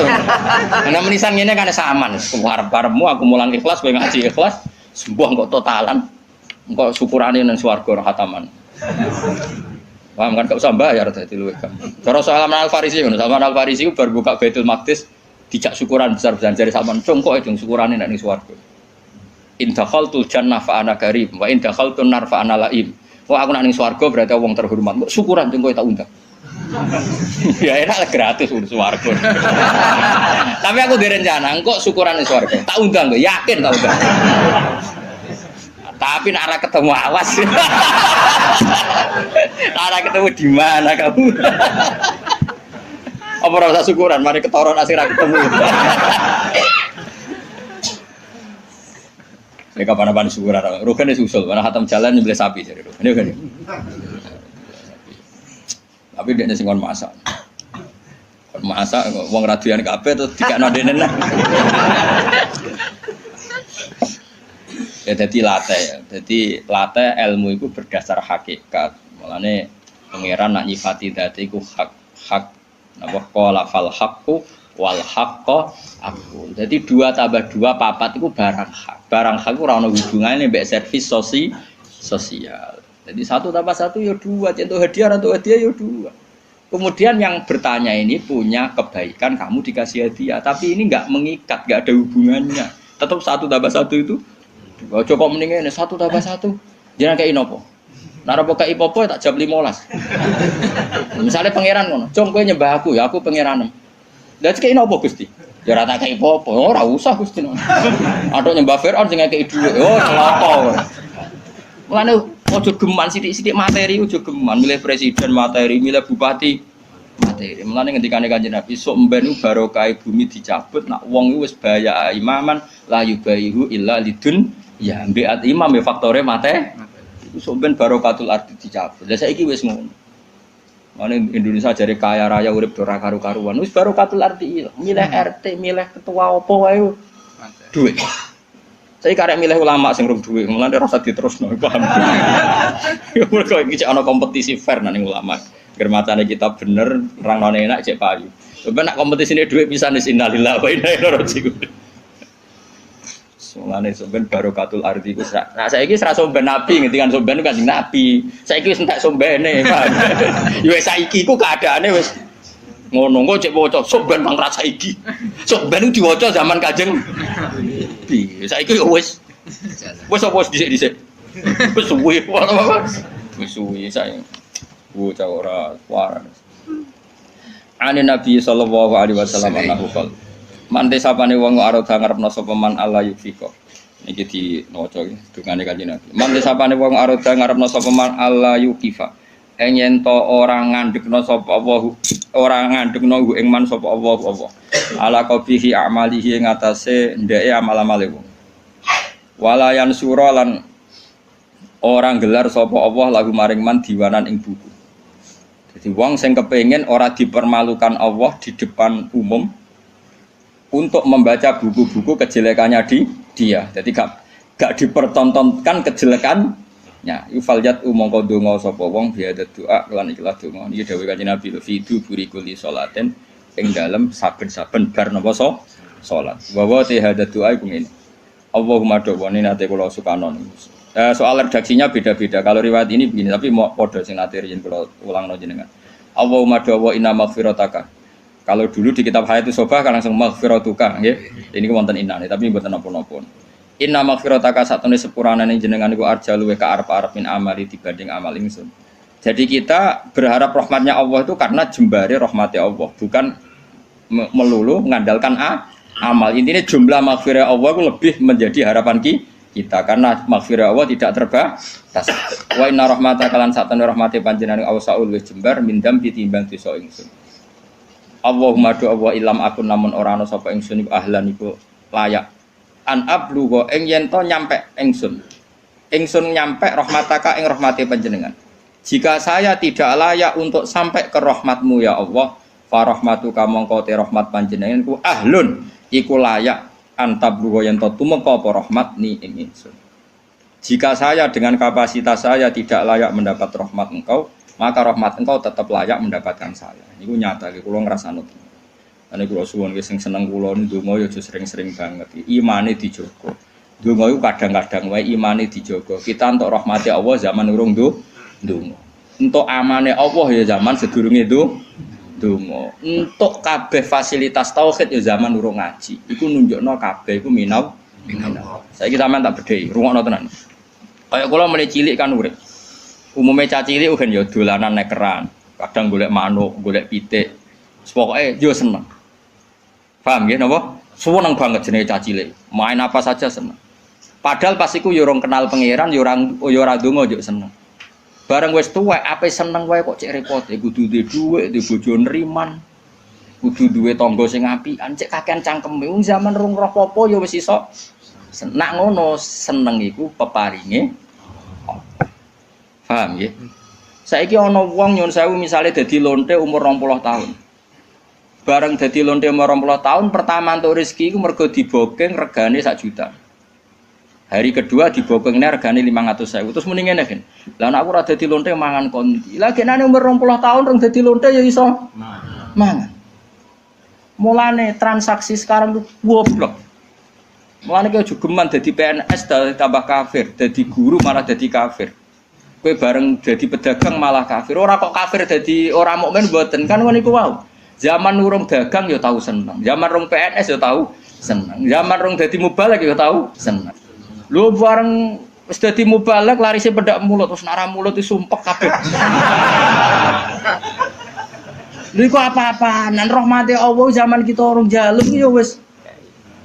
Ana menisan ngene kan saman. Arep-arepmu aku mulang ikhlas, kowe ngaji ikhlas, sembuh kok totalan. Engko syukurane nang swarga ora khataman. Paham kan gak usah bayar dadi luwih kan. Cara Salman Al-Farisi ngono, Salman Al-Farisi bar buka Baitul Maqdis dijak syukuran besar-besaran jare sampean congkok itu syukurane nek ning swarga. In dakhaltul jannah fa ana karim wa in dakhaltun nar fa ana laim. Wah aku nek ning swarga berarti wong terhormat. Mbok syukuran congkok tak undang. Ya enak lah gratis urus swarga. Tapi aku direncana engko syukuran ning swarga. Tak undang kok, yakin tak undang. Tapi nek ora ketemu awas. Ora ketemu di mana kamu? Apa ora usah syukuran, mari ketoron asih ra ketemu. Nek kapan-kapan syukuran, rukane susul, mana khatam jalan nyembelih sapi jare rukane kan. Tapi dia sing kon masak. Kon masak wong radian kabeh terus dikakno denen. Ya jadi latih ilmu itu berdasar hakikat. Mulane pangeran nak nyifati dadi iku hak napa qala fal haqqu wal haqqo aku. Jadi 2 tambah 2 4 itu barang hak. Barang hak ora ono hubungane mbek servis sosial. Jadi 1 tambah 1 ya 2, contoh hadiah atau hadiah ya 2. Kemudian yang bertanya ini punya kebaikan kamu dikasih hadiah, tapi ini enggak mengikat, enggak ada hubungannya. Tetap 1 tambah 1 itu ojo kok mendingan 1 tambah 1. Jangan kayak inopo. Nara poka ipopo tak jam 15. Misalnya pangeran ngono, "Jong kowe nyembah aku, ya aku pangeran." Lah kayak inopo Gusti? Ya ora tak kayak ipopo. Ora usah Gusti. Atok nyembah Firaun sing ngekeki dhuwit. Oh, celaka. Mulane ojo geman sithik-sithik materi, ojo geman milih presiden materi, milih bupati materi. Mulane ngendikane Kanjeng Nabi, sok mben barokah bumi dicabut, nak wong wis baya imaman la yubaihu illa lidun. Ya mbek imam ya faktore mate. Iku sok ben barokatul ardi dicabut. Lah saiki wis ngono. Mane Indonesia jare kaya raya urip ora karu-karuan. Wis barokatul ardi milih RT, milih ketua opo wae duit. Saya karek milih ulama sing rung duit, mulane ora usah diterusno, paham. Ya mergo iki ana kompetisi fair nang ulama. Ger macane kita bener, rangne enak cek payu. Coba nak kompetisine duit pisan wis innalillahi wa inna ilaihi raji'un. Mulane sampean barokatul ardi ku sak. Nah saiki ora somben nabi ngendikan somben Kanjeng Nabi. Saiki wis entek sombene, Pak. Ya wis saiki ku keadaane wis ngono kok cek waca somben bang rasa iki. Somben diwaca zaman Kanjeng Nabi. Saiki yo wis apa dhisik-dhisik. Wis suwi apa. Wis suwi saiki. Bocah ora waras. Ane Nabi sallallahu alaihi wasallam anahu qol. Mante sapane wong arep ngarepno sapa man Allah yufiko. Niki diwaca iki dungane Kanjeng Nabi. Mante sapane wong arep ngarepno sapa man Allah yukifa. Yen to ora ngandhekno sapa Allah, ora ngandhekno ing man sapa Allah. Ala qabihi amalihi ing atase ndeke amal-amale wong. Wala yansura lan ora gelar sapa Allah lagu maring man diwanan ing buku. Jadi wong sing kepengin ora dipermalukan Allah di depan umum untuk membaca buku-buku kejelekannya dia. Jadi gak dipertontonkan kejelekannya. Yufaljat umangka donga sapa wong biada doa lan ikhlas donga. Niki dawuh Kanjeng Nabi fidu burikuli salaten ing dalem saben-saben bar napa salat. Wa wa hada doa iku ngene. Allahumma do'wani nate kula sukanon. Soal redaksinya beda-beda. Kalau riwayat ini begini, tapi mau padha sing nate yen kula ulangno jenengan. Allahumma do'wa inna maghfirataka. Kalau dulu di kitab Hayatus Sobah kan langsung maghfiratuka nggih. Ini wonten innane tapi mboten napa-napa. Inna maghfirataka satune sepuranane jenengan iku arjalu wa arep-arep min amali dibanding amal ingsun. Jadi kita berharap rahmatnya Allah itu karena jembare rahmati Allah, bukan melulu mengandalkan amal. Intinya jumlah maghfirah Allah itu lebih menjadi harapan kita karena maghfirah Allah tidak terbatas. Wa inna rahmataka lan satune rahmati panjenengan awsaul wis jembar mindam ditimbang dosa ingsun. Allahumma do'a wa ilam akun namun ora ana sapa ingsun iku ahlan iku layak an ablugo ing yen to nyampe ingsun nyampe rahmataka ing rahmati panjenengan. Jika saya tidak layak untuk sampai ke rahmatmu ya Allah, fa rahmatuka mongko te rahmat panjenengan ku ahlun iku layak an tablugo yen to tumeka apa rahmat ni ing ingsun. Jika saya dengan kapasitas saya tidak layak mendapat rahmat engkau, maka rahmat engkau tetap layak mendapatkan saya. Iku nyata, kula ngrasakno. Ane kula suwun wis sing seneng kula ndonga yo sering-sering banget. Imane dijogo. Ndonga iku kadang-kadang wae imane dijogo. Kita entuk rahmati Allah zaman urung ndonga. Entuk amane Allah ya zaman sedurunge ndonga. donga. Entuk kabeh fasilitas tauhid ya zaman urung ngaji. Iku nunjukno kabeh iku minau. Saiki sampean tak bedhei, rungokno tenan. Kaya kula mulai cilik kan urip. Umume cah cilik kan ya dolanan nek keran, kadang golek manuk, golek pitik. Pokoke yo seneng. Paham nggih napa? Seneng banget jenenge cah cilik. Main apa saja seneng. Padahal pas iku yo ora kenal pangeran, yo ora ndonga yo seneng. Bareng wis tuwek ape seneng wae kok cek repot, kudu duwe dhuwit, duwe bojo nriman. Kudu duwe tangga sing apian, cek kakean cangkeme. Wong zaman rung roh apa ya wis iso. Nak ngono seneng iku peparinge. Paham nggih? Saiki ana wong nyun sewu misale dadi lonte umur 20 tahun. Bareng dadi lonte umur 20 tahun pertama entuk rezeki iku mergo dibokeng regane 1 juta. Hari kedua dibokengnya regane 500.000. Terus muni ngene kan. Lah nek aku ora dadi lonte mangan kondi. Lah genane umur 20 tahun rong dadi lonte ya iso mangan. Mulane transaksi sekarang itu goblok. Mulane kowe jogeman dadi PNS tambah kafir, dadi guru malah dadi kafir. Kowe bareng dadi pedagang malah kafir. Ora kok kafir dadi ora mukmin mboten kan ngono iku wae. Zaman urung dagang ya tahu seneng. Zaman rong PNS ya tahu seneng. Zaman rong dadi mubalek ya tahu seneng. Lho bareng wis dadi mubalek larise pedak mulut terus nara mulut disumpek kabeh. Lha iku apa-apaan? Nan rahmate Allah zaman kita orang jaluk ya wis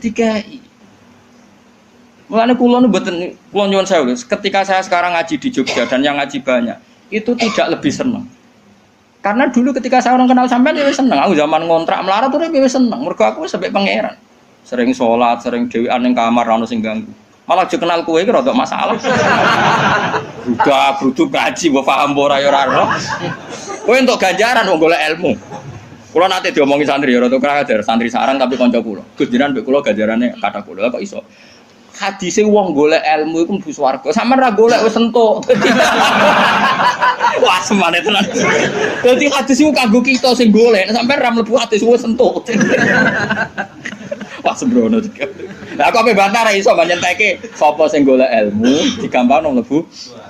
dikai. Mulane kula nu mboten kula nyuwun sewu ketika saya sekarang ngaji di Jogja dan yang ngaji banyak, itu tidak lebih seneng. Karena dulu ketika saya orang kenal sampean ya seneng. Aku zaman ngontrak melarat tuh ya seneng. Mergo aku sampai pangeran. Sering sholat, sering dhewean ning kamar ana sing ganggu. Malah aja kenal kowe iki rada masalah. Brudak ngaji mbok paham ora ya ora roh. Kowe entuk ganjaran wong golek ilmu. Kula nate diomongi santri ya rada krajar, santri sarang tapi kanca kula. Gus jenengan mbek kula ganjarane kathah kula. Lah kok iso? Hadise wong golek ilmu iku mlebu swarga. Sampeyan ra golek wis entuk. Wah, semane tenan. Dadi hadis iku kanggo kita sing golek, sampeyan ra mlebu hadis wis entuk. Wah, sembrono iki. Lah kok bantah ra iso nyenteke sapa sing golek ilmu digampangno mlebu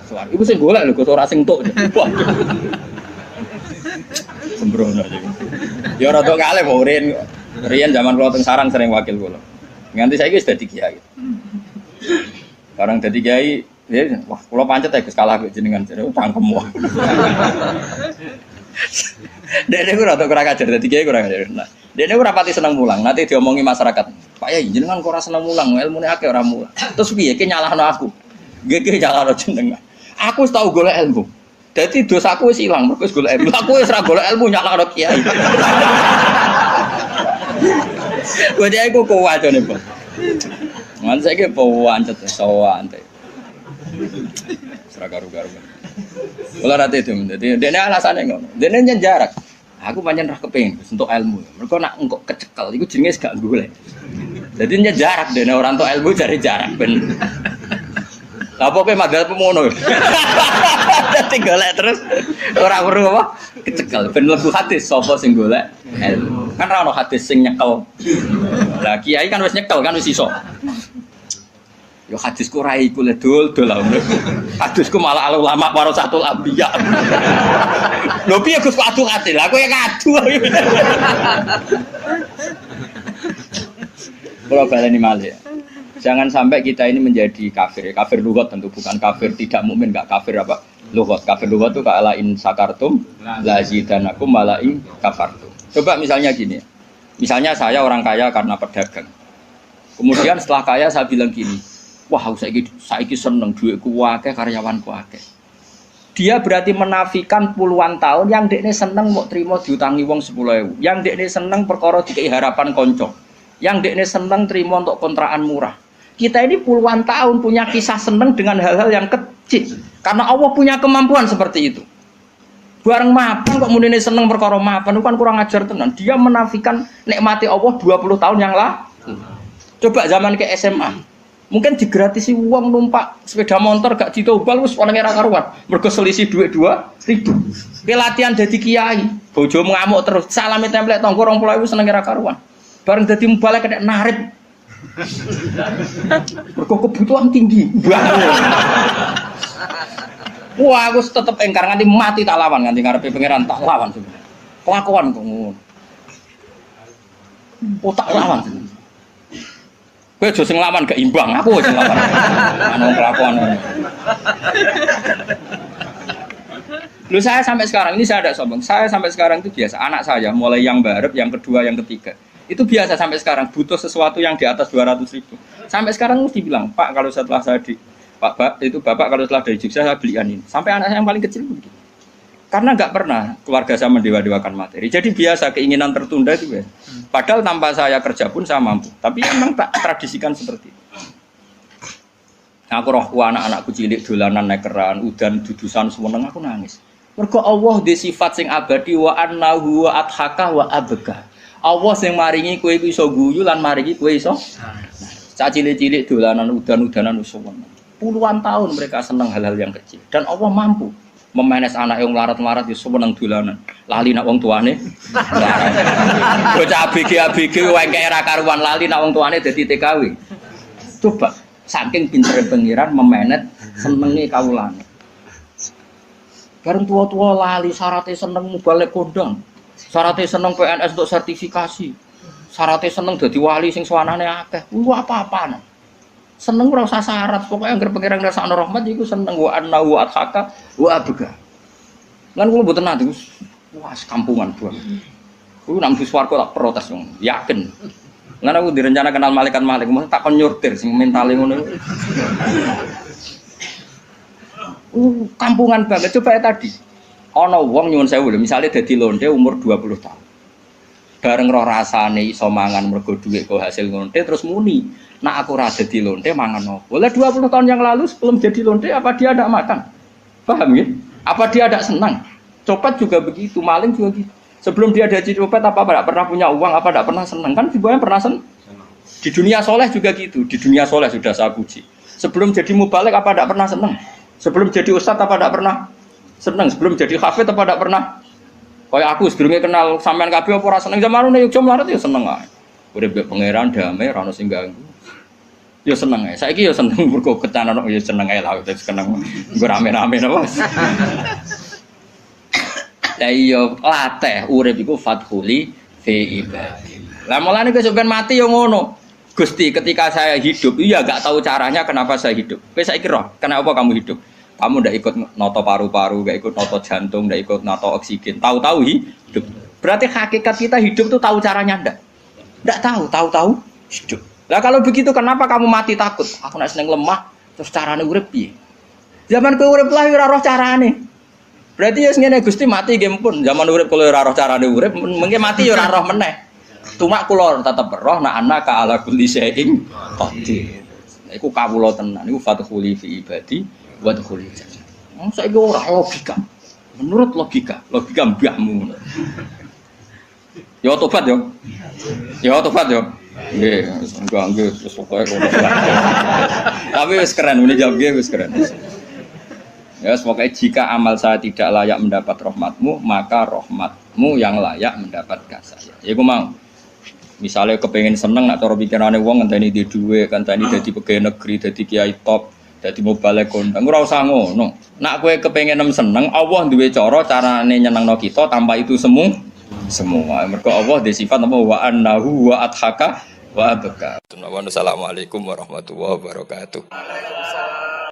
swarga. Iku sing golek lho, kok ora sing entuk. Wah. Sembrono iki. Ya rada kalih murin. Riyen zaman kula teng sarang sering wakil kula. Nganti saiki wis dadi kiai. Barang dadi kiai, ya wah kula pancet ya Gus kalah jenengan jare cangkem wae. Dene ora tok ora kajar dadi kiai ora kajar. Nah, dene ora pati seneng mulang, nanti diomongi masyarakat. Pak Yai jenengan kok ora seneng mulang, ilmune akeh ora mulang. Terus piye ki nyalahno aku? Nggih nyalahno jenengan. Aku wis tau golek ilmu. Dadi dosaku wis ilang mergo wis golek ilmu. Aku wis ora golek ilmu nyalahno kiai. Wedi aku kuat jane, Pak. Man saiki pawancet sowan teh. Ora karo-karo. Kula rate itu, dadi dene alasane ngono. Dene nyen jarak. Aku pancen ra kepengin entuk ilmu. Mergo nak engko kecekel iku jenenge gak golek. Dadi nyen jarak dene ora entuk ilmu cari jarak ben. Lah apa kowe madhal pemono. Dadi golek terus ora perlu apa? Kecekel ben mlebu hadis sapa sing golek ilmu. Kan ra ono hadis sing nyekel. Lah kiai kan wis nyekel kan wis iso. Yo hadisku ra iku le dol-dol lah. Hadisku malah al ulama warasatul anbiya. Lho piye Gus adu hati? Lah kowe ngadu. Kalau baleni malih. Jangan sampai kita ini menjadi kafir. Kafir lughat tentu bukan kafir tidak mukmin, enggak kafir apa? Lughat. Kafir lughat itu ka'ala in sakartum la zidanakum wala in kafartum. Coba misalnya gini. Misalnya saya orang kaya karena pedagang. Kemudian setelah kaya saya bilang gini, wah saiki seneng duitku akeh karyawanku akeh. Dia berarti menafikan puluhan tahun yang dekne seneng mau terima diutangi wong 10.000. Yang dekne seneng perkara dikei harapan konco. Yang dekne seneng terima untuk kontrakan murah. Kita ini puluhan tahun punya kisah seneng dengan hal-hal yang kecil. Karena Allah punya kemampuan seperti itu. Bareng mapan kok mudine seneng perkara mapan itu kan kurang ajar tenan. Dia menafikan nikmati Allah 20 tahun yang lalu. Coba zaman ke SMA. Mungkin digratisi uang numpak sepeda motor gak ditobal wis ana ora karuan. Mergo selisih duit 2.000. Pelatihan dadi kiai, bojomu ngamuk terus, salame templek tangga 20.000 seneng ora karuan. Bareng dadi mubalek kena narik. Mergo kebutuhan tinggi. Wah, aku tetep engkar nganti mati tak lawan, nganti ngarepe pangeran tak lawan sebenarnya. Kelakuan kok ngono. Otak lawan. Kowe aja sing lawan gak imbang, aku sing lawan. Ana kelakuan. Lu saya sampai sekarang ini saya ada sombong. Saya sampai sekarang itu biasa. Anak saya mulai yang barep, yang kedua, yang ketiga. Itu biasa sampai sekarang butuh sesuatu yang di atas 200.000. Sampai sekarang mesti bilang, "Pak, kalau setelah saya di Bapak kalau setelah dari Jogja saya belikan ini." Sampai anak saya yang paling kecil begitu. Karena nggak pernah keluarga saya mendewa-dewakan materi. Jadi biasa keinginan tertunda itu ya. Padahal tanpa saya kerja pun saya mampu. Tapi memang tak tradisikan seperti itu. Aku rohku anak-anakku cilik dolanan nekeran, udan dudusan semeneng aku nangis. Mergo Allah di sifat sing abadi wa annahu wa adhaka wa abka. Allah sing maringi kowe iso guyu lan maringi kowe iso. Cah cilik-cilik dolanan udan-udanan semeneng. Puluhan tahun mereka senang hal-hal yang kecil dan Allah mampu memenes anak yang melarat-melarat di semeneng dolanan. Lali nak wong tuane. Bocah ABG wae kaya ra karuan lali nak wong tuane dadi TKW. Coba saking pintere pengiran memenet senenge kawulane. Bareng tua-tua lali syaratnya seneng balik kondang. Syaratnya seneng PNS untuk sertifikasi. Syaratnya seneng dadi wali sing suwanane akeh. Apa-apaan. Seneng ora usah syarat, pokoke anggere pengiran ngrasakno rahmat iku seneng wa anna wa athaka wa abga. Lan kula mboten nate wah kampungan buang. Kuwi nang swarga tak protes wong, yakin. Lan aku direncana kenal malaikat-malaikat, mesti tak kon nyurtir sing mentale ngono. Kampungan banget coba ya tadi. Ana wong nyuwun sewu lho, misale dadi lonte umur 20 tahun. Bareng roh rasane iso mangan mergo dhuwit kok hasil lonte terus muni. Nah aku rada di lonte mangan apa? Boleh 20 tahun yang lalu sebelum jadi lonte apa dia ada makan? Paham ya? Apa dia ada senang? Copet juga begitu, maling juga gitu. Sebelum dia jadi copet apa tidak pernah punya uang, apa tidak pernah senang? Kan semuanya pernah senang. Di dunia soleh juga gitu. Di dunia soleh sudah saya puji. Sebelum jadi mubalik apa tidak pernah senang? Sebelum jadi ustadz apa tidak pernah senang? Sebelum jadi hafid apa tidak pernah? Kayak aku sebelumnya kenal sampean kabeh apa ora seneng zaman nek yo mlarat yo seneng ae. Urip pangeran damai ora ono sing ganggu. Yo seneng ae. Saiki yo seneng mergo ketanan yo seneng ae lah wis seneng. Nggo rame-rame napa. Lah iya latih urip iku fathuli fi ibadi. Lah mulane kowe sampean mati yo ngono. Gusti ketika saya hidup iya enggak tahu caranya kenapa saya hidup. Kowe saiki roh, kenapa kamu hidup? Kamu ndak ikut noto paru-paru, ndak ikut noto jantung, ndak ikut noto oksigen. Tahu-tahu hidup. Berarti hakikat kita hidup tuh tahu caranya ndak? Ndak tahu, tahu-tahu hidup. Lah kalau begitu kenapa kamu mati takut? Aku nek seneng lemah, terus carane urip piye? Zaman kowe urip lah ora roh carane. Berarti ya ngene Gusti mati nggih pun. Zaman urip kalau ora roh carane urip, mengke mati ya ora roh meneh. Cuma kula tetep roh nek ana ka ala kulli syai'in qadir. Iku kawula tenan, iku fathuli fi ibadi buat kulit. Saya ora logika. Menurut logika mbahmu. Ya tobat yo. Ya tobat yo. Nggih, nggih wis pokoke ngono. Tapi wis keren meneh jawab nggih wis keren. Ya semoga jika amal saya tidak layak mendapat rahmatmu, maka rahmatmu yang layak mendapatkan saya. Ya aku mau. Misalnya kepengen seneng nak cara pikirane wong ngenteni di dhuwit, ngenteni dadi pegawai negeri, dadi kiai top. Jadi mau balik kondang, ora usah ngono. Nak kowe kepengin seneng, Allah duwe carane nyenengno kita tanpa itu semua. Mergo Allah di sifat apa wa annahu wa adhaka wa abka. Assalamualaikum warahmatullahi wabarakatuh.